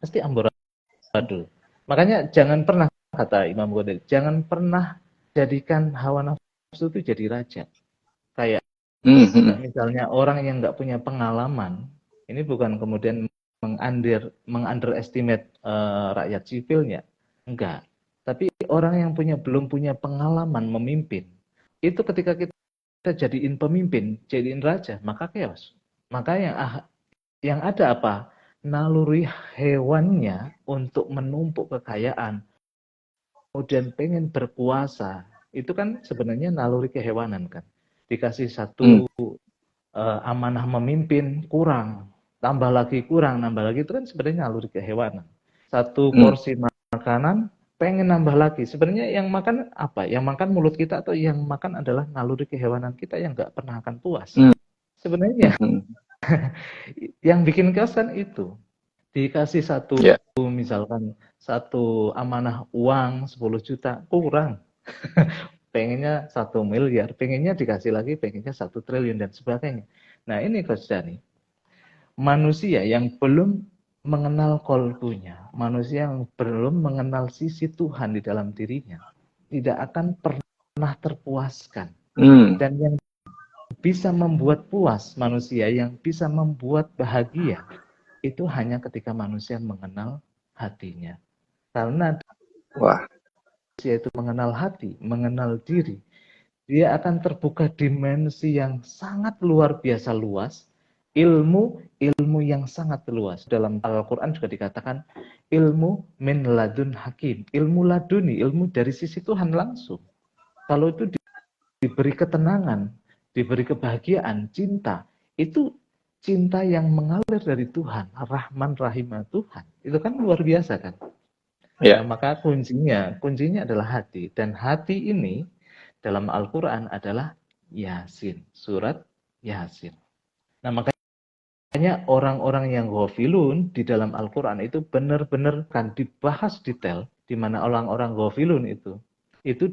Pasti amburadul. Makanya jangan pernah, kata Imam Ghazali, jangan pernah jadikan hawa nafsu itu jadi raja. Kayak Hmm, hmm, misalnya orang yang nggak punya pengalaman, ini bukan kemudian mengunderestimate rakyat sipilnya, enggak. Tapi orang yang belum punya pengalaman memimpin, itu ketika kita jadiin pemimpin, jadiin raja, maka chaos. Maka yang ada apa? Naluri hewannya untuk menumpuk kekayaan, kemudian pengen berkuasa, itu kan sebenarnya naluri kehewanan kan. Dikasih hmm, satu amanah memimpin kurang, tambah lagi kurang, nambah lagi, itu kan sebenarnya naluri kehewanan. Satu hmm, porsi makanan pengen nambah lagi. Sebenarnya yang makan apa? Yang makan mulut kita, atau yang makan adalah naluri kehewanan kita yang nggak pernah akan puas. hmm, Sebenarnya hmm. yang bikin chaos kan itu. Dikasih satu, Iya. misalkan satu amanah uang 10 juta, kurang. Pengennya 1 miliar, pengennya dikasih lagi, pengennya 1 triliun, dan sebagainya. Nah ini Coach Dani, manusia yang belum mengenal kolbunya, manusia yang belum mengenal sisi Tuhan di dalam dirinya, tidak akan pernah terpuaskan. Hmm. Dan yang bisa membuat puas manusia, yang bisa membuat bahagia, itu hanya ketika manusia mengenal hatinya. Karena Wah. manusia itu mengenal hati, mengenal diri, dia akan terbuka dimensi yang sangat luar biasa luas, ilmu yang sangat luas. Dalam Al-Quran juga dikatakan ilmu min ladun hakim, ilmu laduni, ilmu dari sisi Tuhan langsung. Kalau itu diberi ketenangan, diberi kebahagiaan, cinta, itu cinta yang mengalir dari Tuhan, Rahman Rahimah Tuhan. Itu kan luar biasa kan? Nah, Iya. maka kuncinya adalah hati. Dan hati ini dalam Al-Quran adalah Yasin, surat Yasin. Nah, makanya orang-orang yang ghafilun di dalam Al-Quran itu benar-benar kan dibahas detail, di mana orang-orang ghafilun itu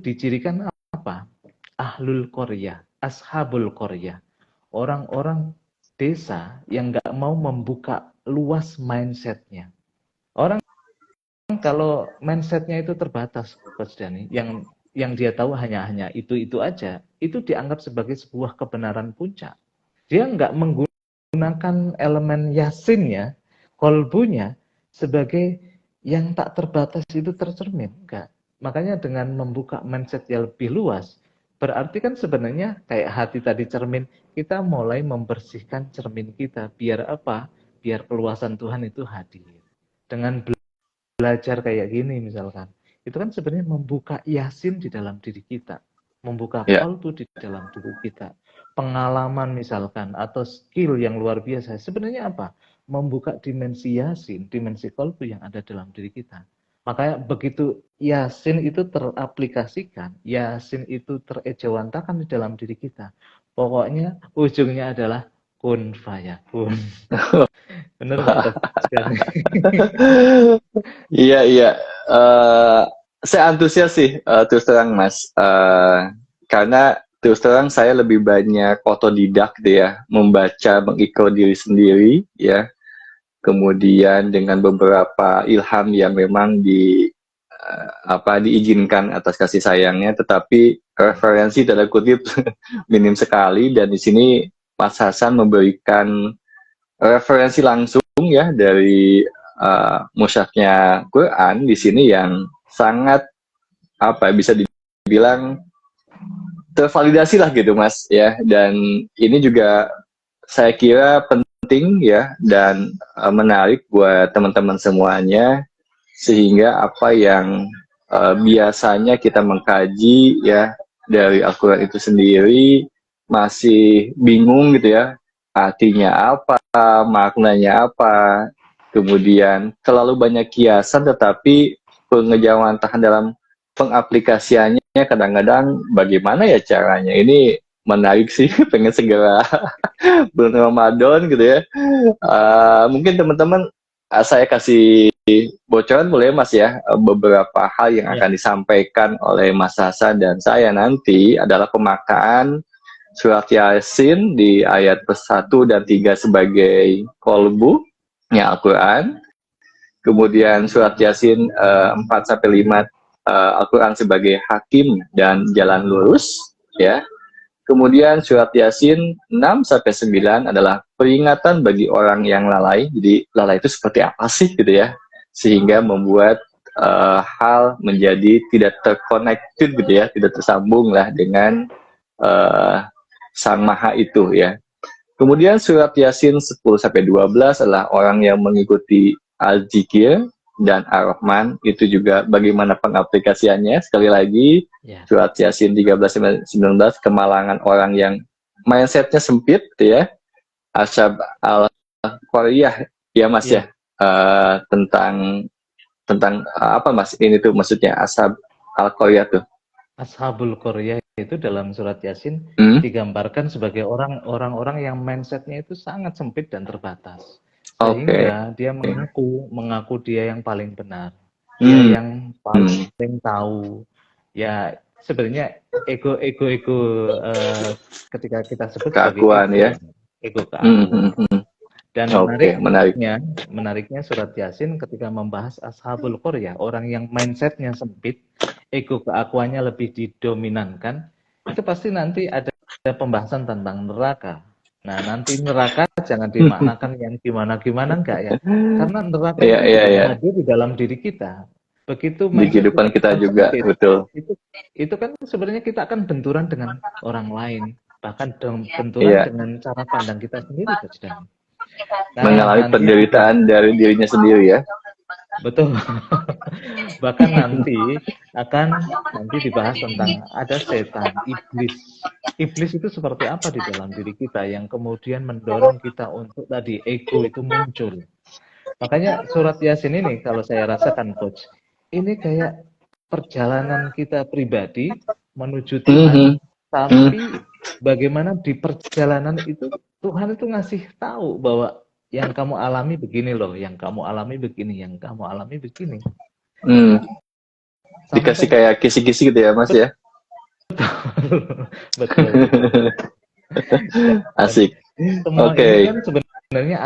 dicirikan apa? Ahlul Qaryah, Ashabul Qaryah, orang-orang desa yang nggak mau membuka luas mindsetnya. Orang kalau mindsetnya itu terbatas, Coach Dani, yang dia tahu hanya itu aja, itu dianggap sebagai sebuah kebenaran puncak. Dia nggak menggunakan elemen yasinnya, kolbunya, sebagai yang tak terbatas itu tercermin. Enggak. Makanya dengan membuka mindset yang lebih luas, Berarti kan sebenarnya kayak hati tadi cermin, kita mulai membersihkan cermin kita. Biar apa? Biar keluasan Tuhan itu hadir. Dengan belajar kayak gini misalkan, itu kan sebenarnya membuka Yasin di dalam diri kita, membuka Ya. kolbu di dalam diri kita, pengalaman misalkan atau skill yang luar biasa, sebenarnya apa? Membuka dimensi Yasin, dimensi kolbu yang ada dalam diri kita. Makanya begitu Yasin itu teraplikasikan, Yasin itu terejawantakan di dalam diri kita, pokoknya ujungnya adalah kun fayakun. Bener nggak tuh? Iya, iya. Eh, saya antusias sih, terus terang Mas. Karena terus terang saya lebih banyak otodidak gitu ya, membaca, mengikut diri sendiri, ya. Kemudian dengan beberapa ilham yang memang diizinkan atas kasih sayangnya, tetapi referensi tanda kutip minim sekali. Dan di sini Mas Hasan memberikan referensi langsung ya dari musyafnya Quran di sini yang sangat bisa dibilang tervalidasi lah gitu Mas ya. Dan ini juga saya kira penting ya dan menarik buat teman-teman semuanya, sehingga apa yang biasanya kita mengkaji ya dari Al-Quran itu sendiri masih bingung gitu ya, artinya apa, maknanya apa, kemudian terlalu banyak kiasan tetapi pengejawantahan dalam pengaplikasiannya kadang-kadang bagaimana ya caranya. Ini menarik sih, pengen segera bulan Ramadan gitu ya. Mungkin teman-teman saya kasih bocoran boleh Mas ya, beberapa hal yang akan disampaikan oleh Mas Hasan dan saya nanti adalah pemakaan surat Yasin di ayat 1 dan 3 sebagai kolbu ya Al-Quran, kemudian surat Yasin 4 sampai 5 Al-Quran sebagai hakim dan jalan lurus ya. Kemudian surat Yasin 6 sampai 9 adalah peringatan bagi orang yang lalai. Jadi lalai itu seperti apa sih gitu ya, sehingga membuat hal menjadi tidak terconnected gitu ya, tidak tersambung lah dengan Sang Maha itu ya. Kemudian surat Yasin 10 sampai 12 adalah orang yang mengikuti Al-Zikir dan Ar-Rahman, itu juga bagaimana pengaplikasiannya. Sekali lagi, surat Yasin 13-19, kemalangan orang yang mindsetnya sempit, ya. Ashab al-Qaryah, ya Mas ya. Tentang apa Mas? Ini tuh maksudnya Ashab al-Qaryah tuh. Ashabul Qaryah itu dalam surat Yasin digambarkan sebagai orang-orang yang mindsetnya itu sangat sempit dan terbatas. Sehingga dia mengaku dia yang paling benar, dia yang paling tahu. Ya sebenarnya ego ketika kita sebut keakuan ya, ego keakuan. Dan menariknya surat Yasin ketika membahas Ashabul Qaryah, orang yang mindsetnya sempit, ego keakuannya lebih didominankan, itu pasti nanti ada pembahasan tentang neraka. Nah, nanti neraka jangan dimaknakan yang gimana-gimana enggak ya. Karena neraka hadir di dalam diri kita. Begitu di kehidupan kita juga, betul. Itu kan sebenarnya kita akan benturan dengan orang lain, bahkan benturan dengan cara pandang kita sendiri, Coach. Mengalami penderitaan dari dirinya sendiri ya. Betul. Bahkan nanti dibahas tentang ada setan, iblis. Iblis itu seperti apa di dalam diri kita yang kemudian mendorong kita untuk tadi ego itu muncul. Makanya surat Yasin ini kalau saya rasakan Coach, ini kayak perjalanan kita pribadi menuju Tuhan, tapi bagaimana di perjalanan itu Tuhan itu ngasih tahu bahwa yang kamu alami begini loh, yang kamu alami begini, yang kamu alami begini. Dikasih kayak kisi-kisi gitu ya Mas ya. Betul. Asik. Semua ini kan sebenarnya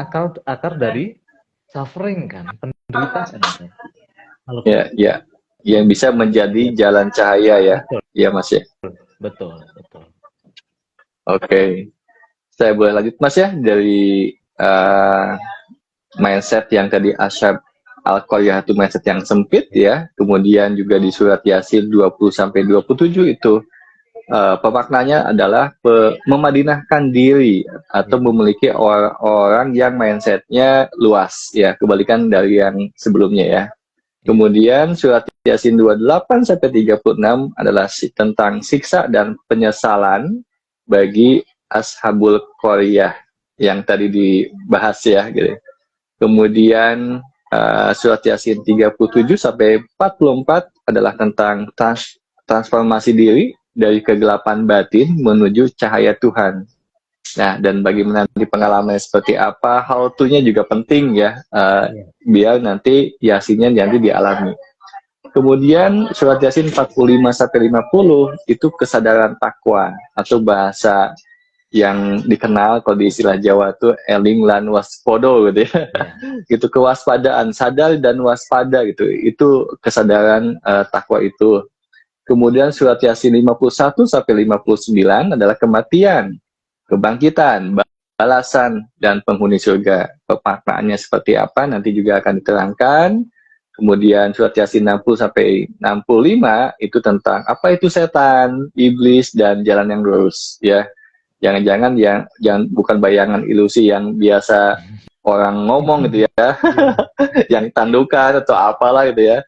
akar dari suffering kan, penderitaan kan. Ya. Yang bisa menjadi jalan cahaya ya. Iya Mas ya. Betul. Oke. Saya boleh lanjut Mas ya dari mindset yang tadi Ashab al-Qaryah itu mindset yang sempit ya. Kemudian juga di surat Yasin 20 sampai 27 itu pemaknanya adalah memadinahkan diri atau memiliki orang yang mindsetnya luas, ya, kebalikan dari yang sebelumnya ya. Kemudian surat Yasin 28 sampai 36 adalah tentang siksa dan penyesalan bagi ashabul qaryah yang tadi dibahas ya gitu. Kemudian surat Yasin 37 sampai 44 adalah tentang transformasi diri dari kegelapan batin menuju cahaya Tuhan. Nah, dan bagaimana nanti pengalamannya seperti apa, how to-nya juga penting ya, biar nanti Yasinnya nanti dialami. Kemudian surat Yasin 45 sampai 50 itu kesadaran takwa atau bahasa yang dikenal kalau di istilah Jawa tuh eling lan waspodo gitu ya. Gitu, kewaspadaan, sadar dan waspada gitu. Itu kesadaran takwa itu. Kemudian surat Yasin 51 sampai 59 adalah kematian, kebangkitan, balasan, dan penghuni surga. Pemaknaannya seperti apa nanti juga akan diterangkan. Kemudian surat Yasin 60 sampai 65 itu tentang apa itu setan, iblis, dan jalan yang lurus ya. Jangan-jangan yang bukan bayangan ilusi yang biasa orang ngomong gitu ya, yang tandukan atau apalah gitu ya.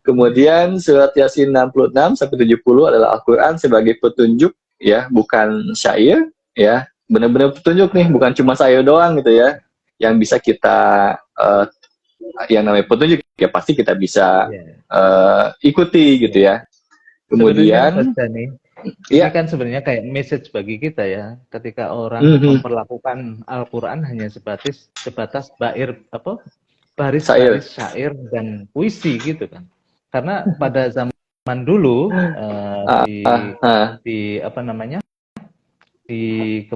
Kemudian surat Yasin 66 sampai 70 adalah Al-Qur'an sebagai petunjuk ya, bukan syair ya. Benar-benar petunjuk nih, bukan cuma syair doang gitu ya. Yang bisa kita yang namanya petunjuk ya pasti kita bisa ikuti gitu ya. Kemudian ini kan sebenarnya kayak message bagi kita ya, ketika orang memperlakukan Al-Qur'an hanya sebatas baris-baris syair dan puisi gitu kan. Karena pada zaman dulu di apa namanya? Di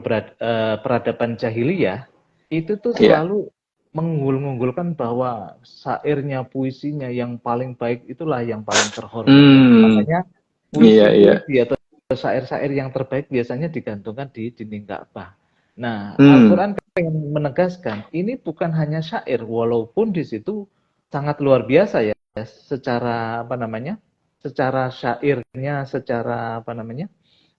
peradaban jahiliyah itu tuh selalu mengunggul-unggulkan bahwa syairnya, puisinya yang paling baik itulah yang paling terhormat. Makanya puisi atau syair-syair yang terbaik biasanya digantungkan di dinding Ka'bah. Nah, Al-Qur'an pengen menegaskan ini bukan hanya syair, walaupun di situ sangat luar biasa ya, secara apa namanya? Secara syairnya, secara apa namanya?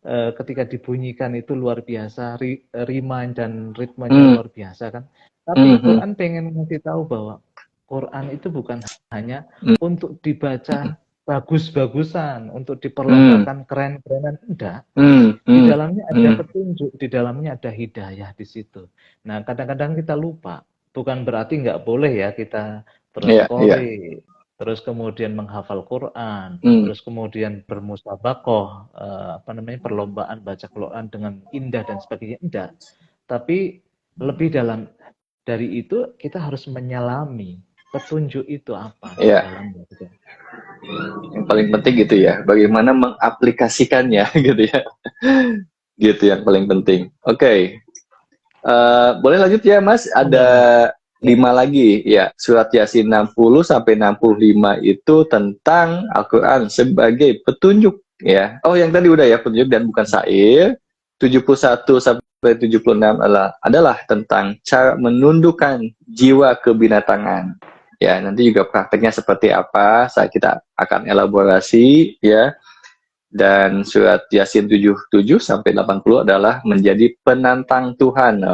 Ketika dibunyikan itu luar biasa, rima dan ritmenya luar biasa kan. Tapi Quran pengen ngasih tahu bahwa Quran itu bukan hanya untuk dibaca bagus-bagusan, untuk diperlombakan keren-kerenan, enggak. Di dalamnya ada petunjuk, di dalamnya ada hidayah di situ. Nah, kadang-kadang kita lupa. Bukan berarti nggak boleh ya kita terus qori, terus kemudian menghafal Quran, terus kemudian bermusabaqah, perlombaan baca Quran dengan indah dan sebagainya, enggak. Tapi lebih dalam dari itu kita harus menyelami petunjuk itu apa di dalamnya. Yang paling penting gitu ya, bagaimana mengaplikasikannya gitu ya. Gitu yang paling penting. Oke. Boleh lanjut ya Mas, ada 5 lagi ya. Surat Yasin 60 sampai 65 itu tentang Al-Qur'an sebagai petunjuk ya. Oh, yang tadi udah ya, petunjuk dan bukan syair. 71 sampai 76 adalah tentang cara menundukkan jiwa kebinatangan. Ya, nanti juga prakteknya seperti apa, kita akan elaborasi ya. Dan surat Yasin 77 sampai 80 adalah menjadi penantang Tuhan.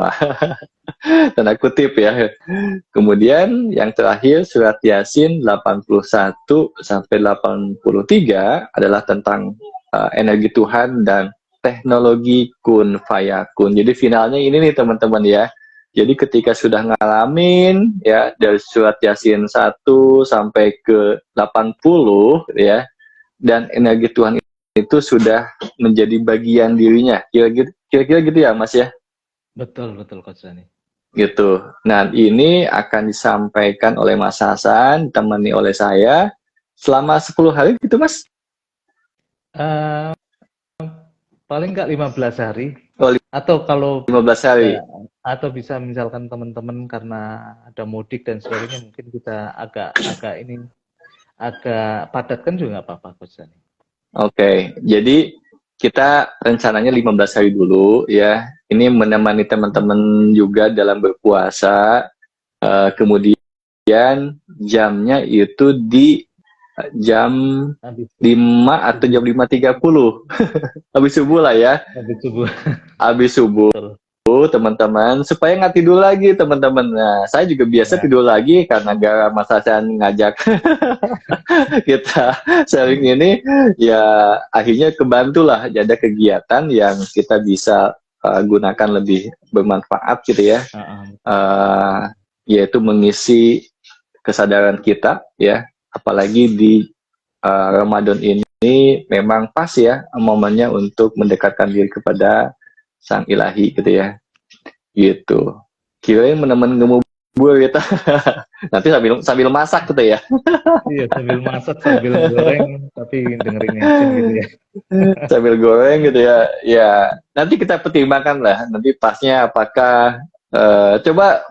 Tanda kutip ya. Kemudian yang terakhir surat Yasin 81 sampai 83 adalah tentang energi Tuhan dan teknologi kun fayakun. Jadi finalnya ini nih teman-teman ya. Jadi ketika sudah ngalamin ya dari surat Yasin 1 sampai ke 80 ya, dan energi Tuhan itu sudah menjadi bagian dirinya. Kira-kira gitu ya Mas ya? Betul Coach Dani. Gitu. Nah, ini akan disampaikan oleh Mas Hasan, ditemani oleh saya selama 10 hari gitu Mas? Paling nggak 15 hari. Oh, atau kalau 15 hari. Atau bisa misalkan teman-teman karena ada mudik dan sebagainya, mungkin kita agak padatkan juga nggak apa-apa Coach Dani. Oke, jadi kita rencananya 15 hari dulu ya. Ini menemani teman-teman juga dalam berpuasa. Kemudian jamnya itu di jam Habis 5 atau jam 5.30 habis subuh lah ya, habis subuh. habis subuh Betul. teman-teman, supaya nggak tidur lagi teman-teman. Nah, saya juga biasa Ya. tidur lagi karena gara Mas Hasan ngajak kita sharing ini, ya akhirnya kebantulah ada kegiatan yang kita bisa gunakan lebih bermanfaat gitu ya, Heeh. uh, yaitu mengisi kesadaran kita ya, apalagi di Ramadan ini memang pas ya momennya untuk mendekatkan diri kepada Sang Ilahi gitu ya, gitu. Kirain menemen ngemubur gitu. Nanti sambil sambil masak gitu ya. Iya, sambil masak, sambil goreng, tapi dengerin Yasin gitu ya. Sambil goreng gitu ya. Ya, nanti kita pertimbangkan lah nanti pasnya apakah coba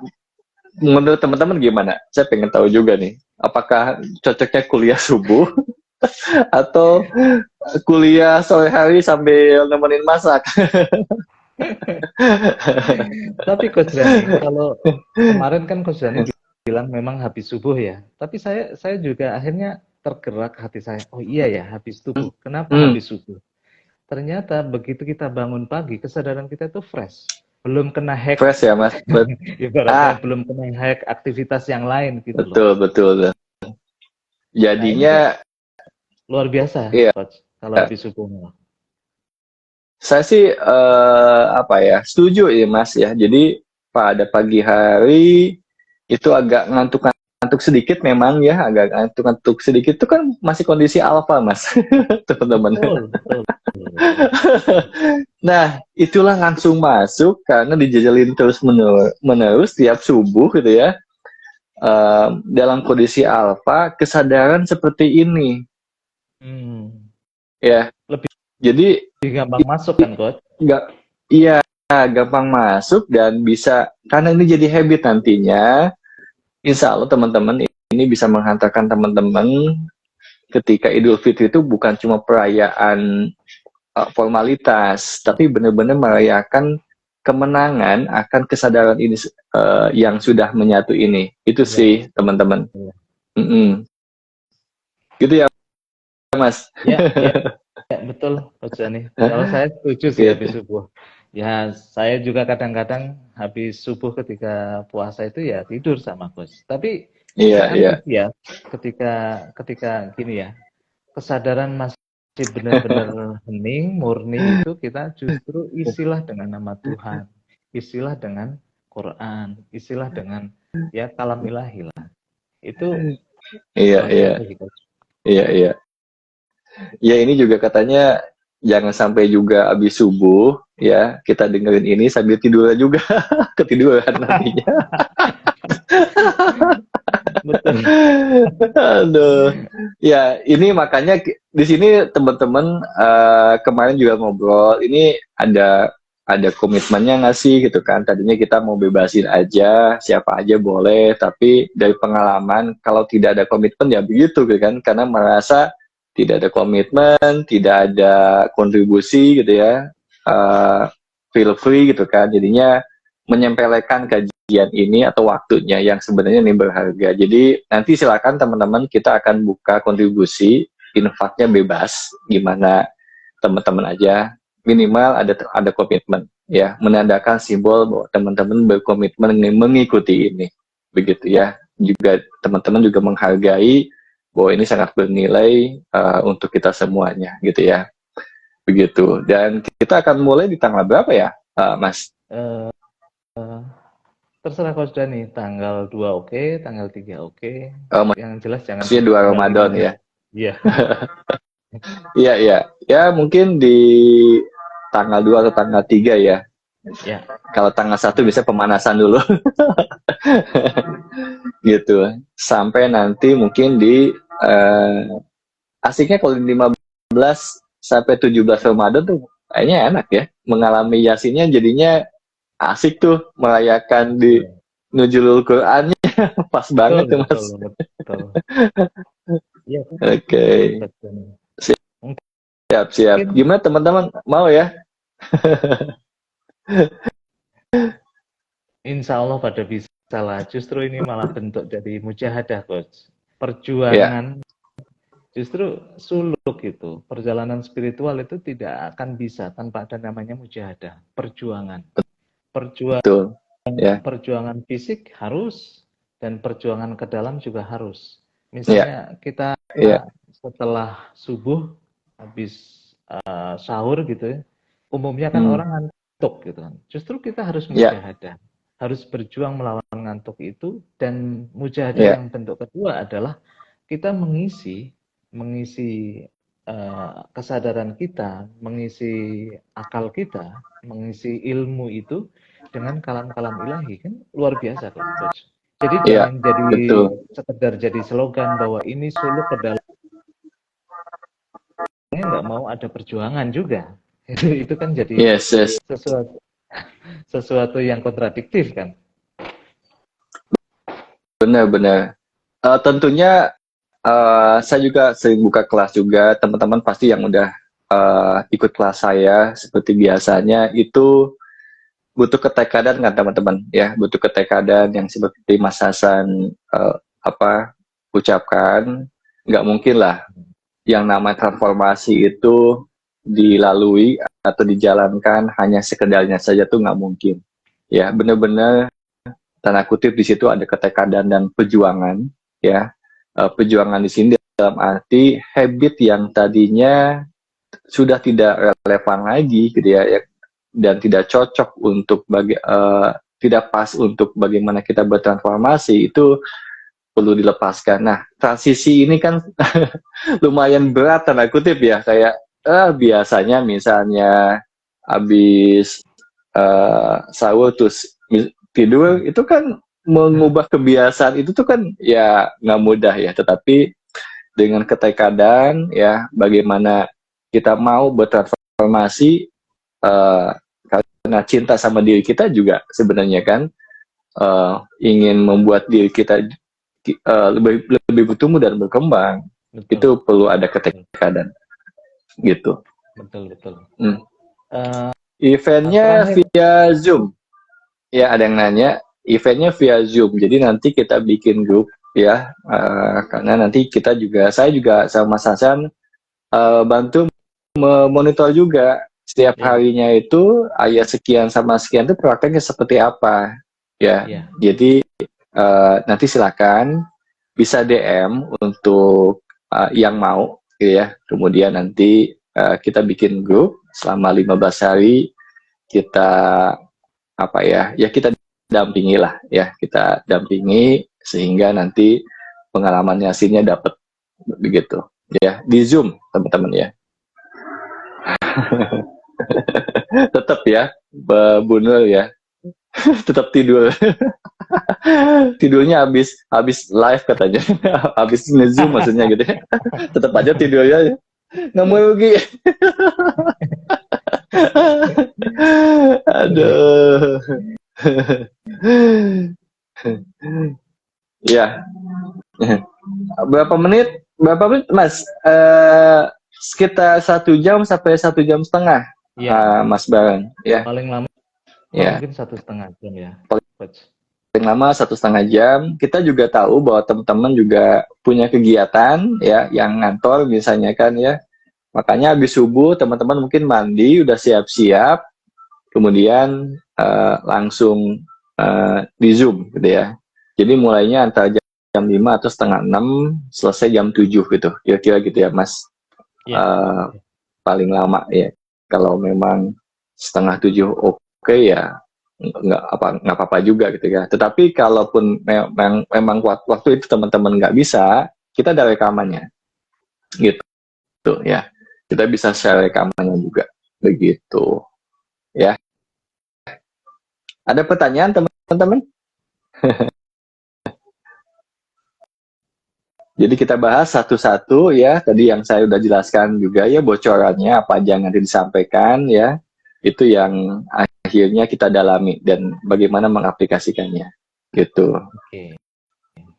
menurut teman-teman gimana? Saya pengen tahu juga nih. Apakah cocoknya kuliah subuh atau kuliah sore hari sambil nemenin masak? Tapi Coach Dani, kalau kemarin kan Coach Dani bilang memang habis subuh ya. Tapi saya juga akhirnya tergerak hati saya. Oh iya ya, habis subuh. Kenapa Hmm, habis subuh? Ternyata begitu kita bangun pagi, kesadaran kita itu fresh. Belum kena hack, fresh ya Mas. ibaratnya belum kena hack aktivitas yang lain gitu loh. Betul betul. Nah ini tuh Jadinya luar biasa, iya. Coach, kalau habis subuh. Saya sih apa ya, setuju ya Mas ya. Jadi pada pagi hari itu agak ngantuk-ngantuk sedikit memang ya, agak ngantuk-ngantuk sedikit itu kan masih kondisi alfa Mas, teman-teman. Betul, betul, betul. Nah, itulah langsung masuk karena dijajalin terus menerus tiap subuh gitu ya. Dalam kondisi alfa, kesadaran seperti ini Hmm. ya. Lebih Jadi gampang masuk kan, Coach? nggak, iya, gampang masuk dan bisa, karena ini jadi habit nantinya, insya Allah teman-teman ini bisa menghantarkan teman-teman ketika Idul Fitri itu bukan cuma perayaan formalitas, tapi benar-benar merayakan kemenangan akan kesadaran ini yang sudah menyatu ini. Itu Ya, sih teman-teman. ya. Gitu ya Mas. Ya, ya, ya, betul, Coach Dani. Kalau saya setuju sih habis Gitu. subuh. Ya, saya juga kadang-kadang habis subuh ketika puasa itu ya tidur sama Coach. Tapi Iya, saya iya. antusias ketika ketika gini ya, kesadaran masih benar-benar hening, murni itu kita justru isilah dengan nama Tuhan, isilah dengan Quran, isilah dengan ya kalam ilahi lah. Itu Iya, luar iya. biasa sih, Coach. Iya, iya. Ya ini juga katanya jangan sampai juga habis subuh ya kita dengerin ini sambil tidur juga ketiduran nantinya. Betul. Aduh. Ya ini makanya di sini teman-teman kemarin juga ngobrol ini ada komitmennya nggak sih gitu kan, tadinya kita mau bebasin aja siapa aja boleh, tapi dari pengalaman kalau tidak ada komitmen ya begitu gitu kan, karena merasa tidak ada komitmen, tidak ada kontribusi gitu ya, feel free gitu kan, jadinya menyempelekan kajian ini atau waktunya yang sebenarnya ini berharga. Jadi nanti silakan teman-teman, kita akan buka kontribusi, infaknya bebas, gimana teman-teman aja, minimal ada komitmen ya, menandakan simbol bahwa teman-teman berkomitmen mengikuti ini, begitu ya. Juga teman-teman juga menghargai bahwa ini sangat bernilai untuk kita semuanya gitu ya, begitu. Dan kita akan mulai di tanggal berapa ya Mas? Eh, terserah Coach Dani, tanggal 2 oke, tanggal 3 oke. Yang jelas jangan Maksudnya 2 tanggal 5 Ramadan ya. ya. Iya. Iya, iya. Ya mungkin di tanggal 2 atau tanggal 3 ya. Ya. Kalau tanggal 1 bisa pemanasan dulu. Gitu. Sampai nanti mungkin di asiknya kalau di 15 sampai 17 Ramadan tuh kayaknya enak ya. Mengalami Yasinnya jadinya asik tuh merayakan di Nuzulul Qurannya. Pas banget tuh Mas. Betul, betul. Iya. Oke. Siap, siap. Mungkin Gimana teman-teman? Mau ya? insya Allah pada bisa lah. Justru ini malah bentuk dari mujahadah, Coach. Ya. Perjuangan Justru suluk itu, perjalanan spiritual itu tidak akan bisa tanpa ada namanya mujahadah, perjuangan. Betul. Ya. Perjuangan fisik harus, dan perjuangan ke dalam juga harus. Ya. Misalnya kita Ya. setelah subuh, habis sahur gitu ya, umumnya kan orang ngantuk gitu kan. Justru kita harus mujahadah, harus berjuang melawan ngantuk itu, dan mujahadah yang bentuk kedua adalah kita mengisi kesadaran kita, mengisi akal kita, mengisi ilmu itu dengan kalam-kalam ilahi, kan luar biasa Coach. Jadi jangan jadi sekedar jadi slogan bahwa ini suluk ke dalam, nggak mau ada perjuangan juga. Itu kan jadi sesuatu yang kontradiktif kan. Benar-benar. Tentunya saya juga sering buka kelas juga, teman-teman pasti yang udah ikut kelas saya seperti biasanya itu butuh ketekadan kan teman-teman ya, butuh ketekadan yang seperti Mas Hasan ucapkan. Nggak mungkin lah yang namanya transformasi itu dilalui atau dijalankan hanya sekedarnya saja, tuh nggak mungkin ya. Benar-benar tanda kutip di situ ada ketekadan dan perjuangan ya. Perjuangan di sini dalam arti habit yang tadinya sudah tidak relevan lagi gitu ya, dan tidak cocok untuk tidak pas untuk bagaimana kita bertransformasi, itu perlu dilepaskan. Nah, transisi ini kan lumayan berat tanda kutip ya, kayak biasanya misalnya habis sahur terus tidur, itu kan mengubah kebiasaan itu tuh kan ya nggak mudah ya, tetapi dengan ketekadan ya, bagaimana kita mau bertransformasi karena cinta sama diri kita juga sebenarnya kan, ingin membuat diri kita lebih bertumbuh dan berkembang. Betul. Itu perlu ada ketekadan gitu. Betul. Eventnya via Zoom ya, ada yang nanya. Eventnya via Zoom, jadi nanti kita bikin grup ya, karena nanti saya juga sama Mas Hasan bantu memonitor juga setiap harinya itu ayat sekian sama sekian itu prakteknya seperti apa ya. Jadi nanti silakan bisa DM untuk yang mau gitu ya. Kemudian nanti kita bikin grup selama 15 hari, kita kita dampingi lah ya, kita dampingi sehingga nanti pengalaman hasilnya dapat begitu ya, di Zoom teman-teman ya. Tetap ya Bu Nur ya, tetap tidur. Tidurnya habis live katanya, habis nge-Zoom maksudnya gitu ya. Tetap aja tidurnya nggak mau rugi. Aduh. Ya. Berapa menit Mas? Sekitar 1 jam sampai 1,5 jam ya. Mas Baran ya. Paling lama ya mungkin 1,5 jam ya. Paling lama 1,5 jam. Kita juga tahu bahwa teman-teman juga punya kegiatan ya, yang ngantor misalnya kan ya. Makanya habis subuh teman-teman mungkin mandi, udah siap-siap, kemudian langsung di Zoom gitu ya. Jadi mulainya antara jam 5 atau 5:30, selesai jam 7 gitu. Kira-kira gitu ya Mas. Paling lama ya. Kalau memang 6:30 oke ya, nggak apa-apa juga gitu ya. Tetapi kalaupun memang waktu itu teman-teman nggak bisa, kita ada rekamannya gitu ya. Kita bisa share rekamannya juga begitu ya. Ada pertanyaan teman-teman? Jadi kita bahas satu-satu ya. Tadi yang saya udah jelaskan juga ya, bocorannya apa aja yang nanti disampaikan ya. Itu yang akhirnya kita dalami dan bagaimana mengaplikasikannya gitu. Oke.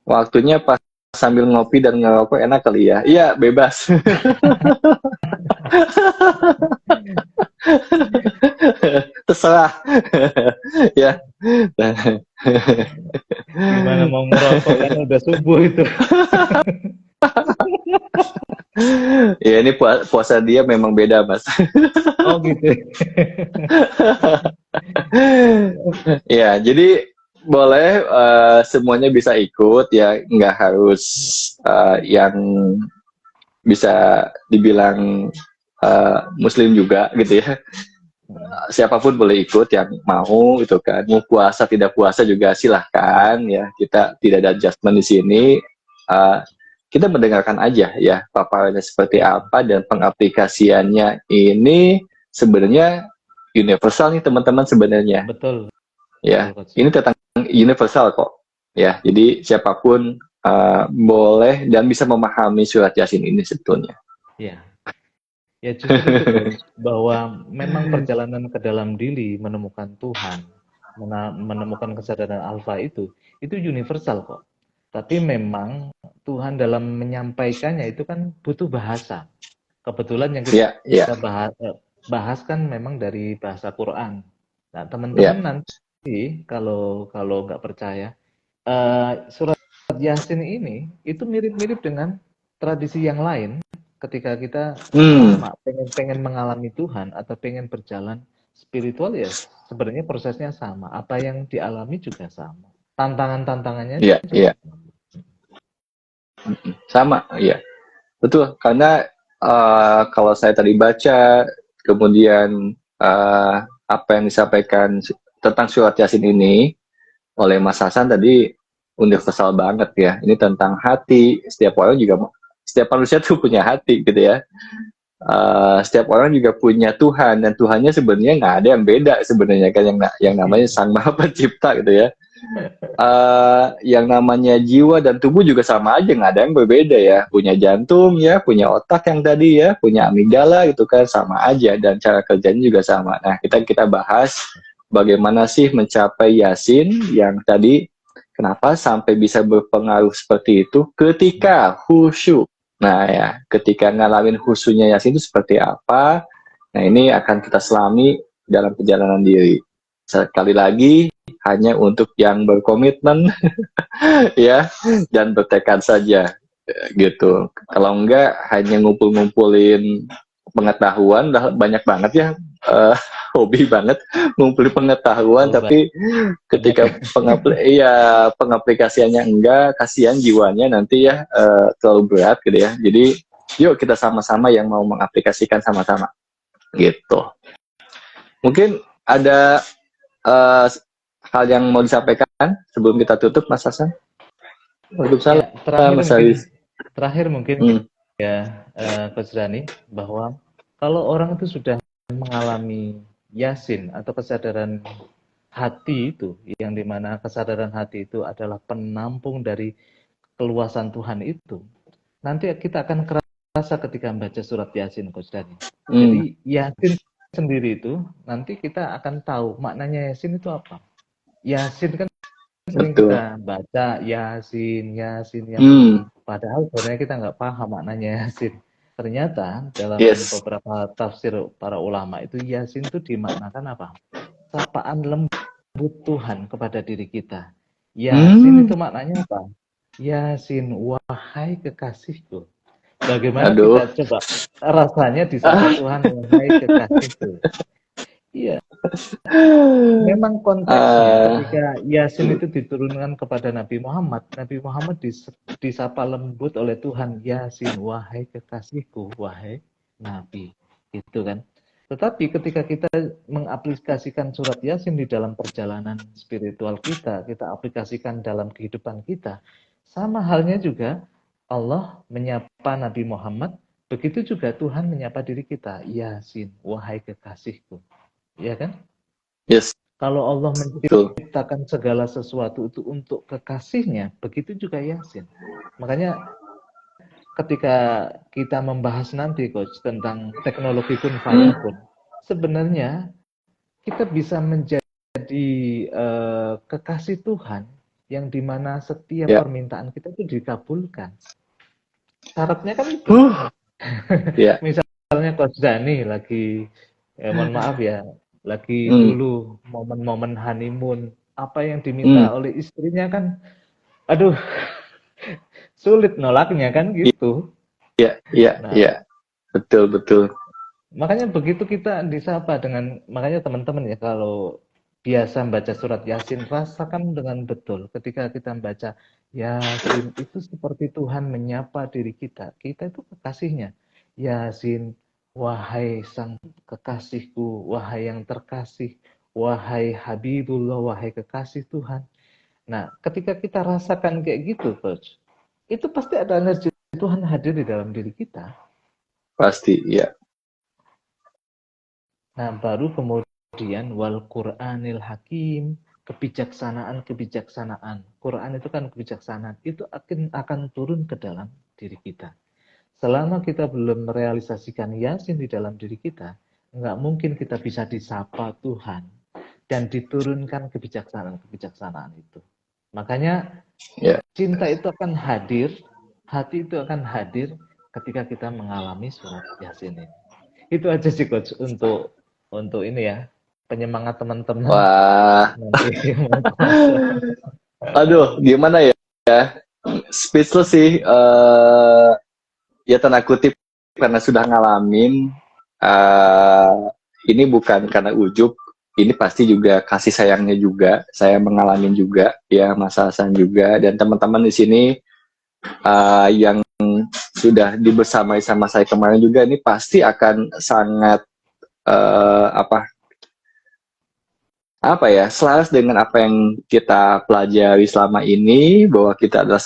Waktunya pas sambil ngopi dan ngerokok enak kali ya. Iya, bebas. Terserah. Ya. Gimana mau ngerokok kan udah subuh itu. Ya ini puasa dia memang beda, Mas. Oh gitu. Ya, jadi boleh semuanya bisa ikut ya, nggak harus yang bisa dibilang Muslim juga gitu ya. Siapapun boleh ikut yang mau gitu kan. Mau puasa tidak puasa juga silahkan ya. Kita tidak ada adjustment di sini. Uh, kita mendengarkan aja ya paparannya seperti Ya, apa dan pengaplikasiannya ini sebenarnya universal nih teman-teman sebenarnya betul, betul ya. Coach. Ini tentang universal kok ya. Jadi siapapun boleh dan bisa memahami surat Yasin ini sebetulnya. Ya, ya justru itu Coach, bahwa memang perjalanan ke dalam diri menemukan Tuhan, menemukan kesadaran alfa itu universal kok. Tapi memang Tuhan dalam menyampaikannya itu kan butuh bahasa. Kebetulan yang Ya, ya, kita bahas kan memang dari bahasa Quran. Nah, teman-teman ya. nanti kalau kalau nggak percaya, surat Yasin ini itu mirip-mirip dengan tradisi yang lain. Ketika kita Hmm, sama pengen mengalami Tuhan atau pengen berjalan spiritual ya sebenarnya prosesnya sama. Apa yang dialami juga sama. Tantangannya ya, juga ya. Sama, ya. Betul, karena kalau saya tadi baca, kemudian apa yang disampaikan tentang surat Yasin ini oleh Mas Hasan tadi universal banget ya. Ini tentang hati. Setiap manusia tuh punya hati gitu ya. Setiap orang juga punya Tuhan dan Tuhannya sebenarnya nggak ada yang beda sebenarnya kan yang namanya Sang Maha Pencipta gitu ya. Yang namanya jiwa dan tubuh juga sama aja, nggak ada yang berbeda ya. Punya jantung ya, punya otak yang tadi ya, punya amigdala gitu kan sama aja dan cara kerjanya juga sama. Nah kita bahas bagaimana sih mencapai Yasin yang tadi kenapa sampai bisa berpengaruh seperti itu ketika khusyuk. Nah ya, ketika ngalamin khusyuknya Yasin itu seperti apa? Nah ini akan kita selami dalam perjalanan diri. Sekali lagi, hanya untuk yang berkomitmen ya dan bertekad saja gitu. Kalau enggak hanya ngumpul-ngumpulin pengetahuan dah banyak banget ya uh, hobi banget ngumpulin pengetahuan oh, tapi ketika banyak. pengaplikasiannya enggak kasihan jiwanya nanti ya terlalu berat gitu ya. Jadi yuk kita sama-sama yang mau mengaplikasikan sama-sama gitu. Mungkin ada uh, hal yang mau disampaikan sebelum kita tutup, Mas Hasan? Waalaikumsalam, Ya, terakhir Mas mungkin Haris. terakhir mungkin Hmm. ya Coach Dani bahwa kalau orang itu sudah mengalami yasin atau kesadaran hati itu yang dimana kesadaran hati itu adalah penampung dari keluasan Tuhan itu nanti kita akan kerasa ketika membaca surat yasin Coach Dani. Hmm. Jadi yasin sendiri itu nanti kita akan tahu maknanya yasin itu apa. Yasin kan sering Betul. kita baca yasin yasin yasin Hmm. padahal sebenarnya kita nggak paham maknanya yasin. Ternyata dalam Yes. beberapa tafsir para ulama itu yasin itu dimaknakan apa? Sapaan lembut Tuhan kepada diri kita. Yasin Hmm. itu maknanya apa? Yasin, wahai kekasihku. Bagaimana Aduh. kita coba rasanya disapa Ah. Tuhan, wahai kekasihku. Iya, memang konteksnya Ah. ketika Yasin itu diturunkan kepada Nabi Muhammad, Nabi Muhammad disapa lembut oleh Tuhan, Yasin, wahai kekasihku, wahai Nabi. Gitu kan. Tetapi ketika kita mengaplikasikan surat Yasin di dalam perjalanan spiritual kita, kita aplikasikan dalam kehidupan kita, sama halnya juga Allah menyapa Nabi Muhammad, begitu juga Tuhan menyapa diri kita, Yasin, wahai kekasihku. Ya kan? Yes. Kalau Allah Betul. menciptakan segala sesuatu itu untuk kekasihnya, begitu juga Yasin. Makanya ketika kita membahas nanti coach tentang teknologi kun Hmm. fayakun, sebenarnya kita bisa menjadi kekasih Tuhan yang dimana setiap Ya. permintaan kita itu dikabulkan. Syaratnya kan itu. Ya. Misalnya coach Dani lagi, mohon maaf ya, lagi Hmm. dulu momen-momen honeymoon, apa yang Hmm. diminta oleh istrinya kan, aduh, sulit nolaknya kan gitu. Nah, iya, betul. makanya begitu kita disapa dengan, makanya teman-teman ya, kalau biasa membaca surat Yasin, rasakan dengan betul ketika kita membaca Yasin itu seperti Tuhan menyapa diri kita. Kita itu kekasihnya. Yasin, wahai sang kekasihku, wahai yang terkasih, wahai Habibullah, wahai kekasih Tuhan. Nah, ketika kita rasakan kayak gitu, Coach, itu pasti ada energi Tuhan hadir di dalam diri kita. Pasti, ya. Nah, baru kemudian wal Qur'anil Hakim, kebijaksanaan. Quran itu kan kebijaksanaan, itu akan turun ke dalam diri kita. Selama kita belum merealisasikan Yasin di dalam diri kita, nggak mungkin kita bisa disapa Tuhan dan diturunkan kebijaksanaan itu. Makanya cinta itu akan hadir, hati itu akan hadir ketika kita mengalami surat Yasin ini. Itu aja sih Coach untuk ini ya, penyemangat teman-teman. Wah. Aduh, gimana ya? Speechless sih. Ya tanda kutip karena sudah ngalamin. Ini bukan karena ujub. Ini pasti juga kasih sayangnya juga. Saya mengalami juga, ya Mas Hasan juga, dan teman-teman di sini yang sudah dibersamai sama saya kemarin juga, ini pasti akan sangat apa ya, selaras dengan apa yang kita pelajari selama ini, bahwa kita adalah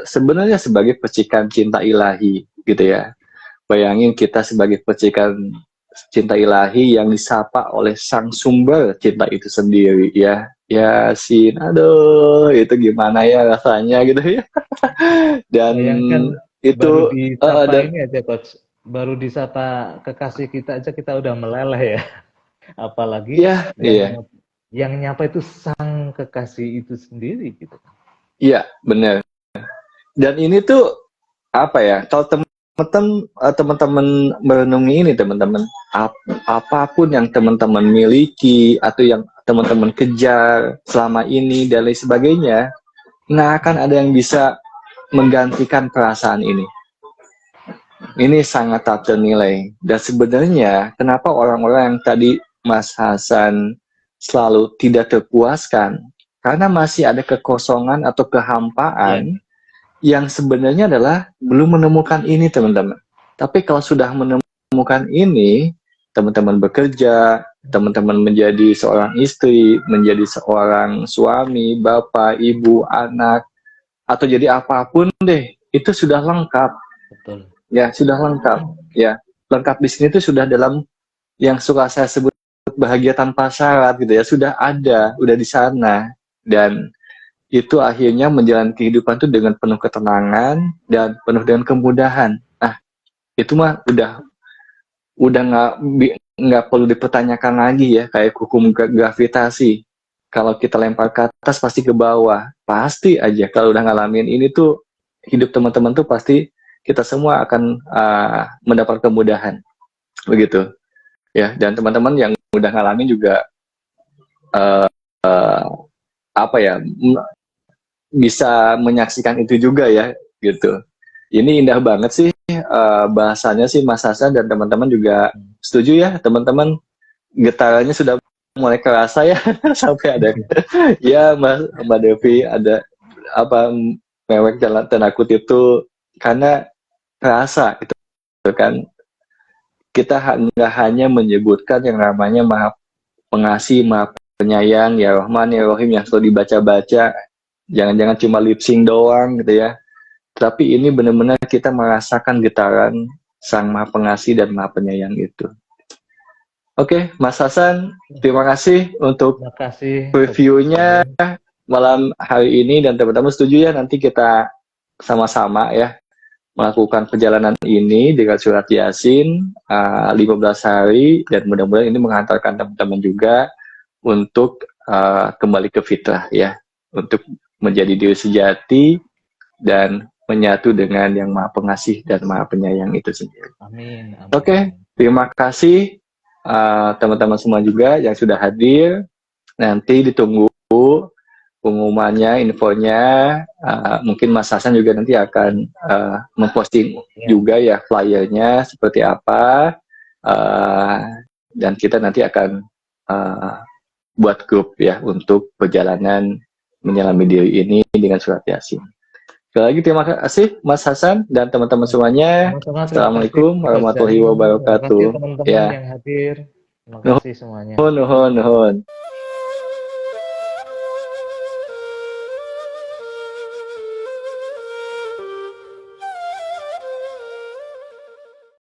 sebenarnya sebagai percikan cinta ilahi gitu ya. Bayangin kita sebagai percikan cinta ilahi yang disapa oleh sang sumber cinta itu sendiri ya. Yasin, aduh itu gimana ya rasanya gitu ya. Dan bayangkan itu baru disapa ini aja Coach, baru disapa kekasih kita aja kita udah meleleh ya. Apalagi yang nyapa itu sang kekasih itu sendiri gitu. Iya, benar. Dan ini tuh apa ya? Kalau teman-teman merenungi ini, teman-teman, apapun yang teman-teman miliki atau yang teman-teman kejar selama ini dan lain sebagainya, nggak akan ada yang bisa menggantikan perasaan ini. Ini sangat tak ternilai. Dan sebenarnya kenapa orang-orang yang tadi Mas Hasan selalu tidak terpuaskan? Karena masih ada kekosongan atau kehampaan yang sebenarnya adalah belum menemukan ini, teman-teman. Tapi kalau sudah menemukan ini, teman-teman bekerja, teman-teman menjadi seorang istri, menjadi seorang suami, bapak, ibu, anak, atau jadi apapun deh, itu sudah lengkap. Betul. Ya, sudah lengkap. Ya, lengkap di sini itu sudah dalam yang suka saya sebut bahagia tanpa syarat gitu ya, sudah ada, udah di sana. Dan itu akhirnya menjalani kehidupan itu dengan penuh ketenangan dan penuh dengan kemudahan. Nah, itu mah udah nggak perlu dipertanyakan lagi ya, kayak hukum gravitasi. Kalau kita lempar ke atas pasti ke bawah, pasti aja. Kalau udah ngalamin ini tuh, hidup teman-teman tuh pasti kita semua akan mendapat kemudahan, begitu ya. Dan teman-teman yang udah ngalamin juga apa ya, bisa menyaksikan itu juga ya, gitu. Ini indah banget sih bahasanya sih Mas Hasan, dan teman-teman juga setuju ya, teman-teman. Getarannya sudah mulai kerasa ya. Sampai ada ya Mbak Devi ada apa, mewek jalan tanda kutip itu karena kerasa gitu kan. Kita nggak hanya menyebutkan yang namanya Maha Pengasih, Maha Penyayang, ya Rahman, ya Rahim yang selalu dibaca-baca, jangan-jangan cuma lip sync doang gitu ya. Tapi ini benar-benar kita merasakan getaran Sang Maha Pengasih dan Maha Penyayang itu. Oke, Mas Hasan, terima kasih untuk reviewnya malam hari ini, dan teman-teman setuju ya, nanti kita sama-sama ya melakukan perjalanan ini dengan surat Yasin 15 hari, dan mudah-mudahan ini menghantarkan teman-teman juga untuk kembali ke fitrah ya, untuk menjadi diri sejati dan menyatu dengan yang Maha Pengasih dan Maha Penyayang itu sendiri. Amin. Oke, terima kasih teman-teman semua juga yang sudah hadir. Nanti ditunggu pengumumannya, infonya. Mungkin Mas Hasan juga nanti akan memposting juga ya flyernya seperti apa. Dan kita nanti akan buat grup ya untuk perjalanan menyelami diri ini dengan surat Yasin. Sekali lagi terima kasih Mas Hasan dan teman-teman semuanya. Assalamualaikum warahmatullahi wabarakatuh. Terima kasih teman-teman yang hadir. Terima kasih semuanya. Nuhun.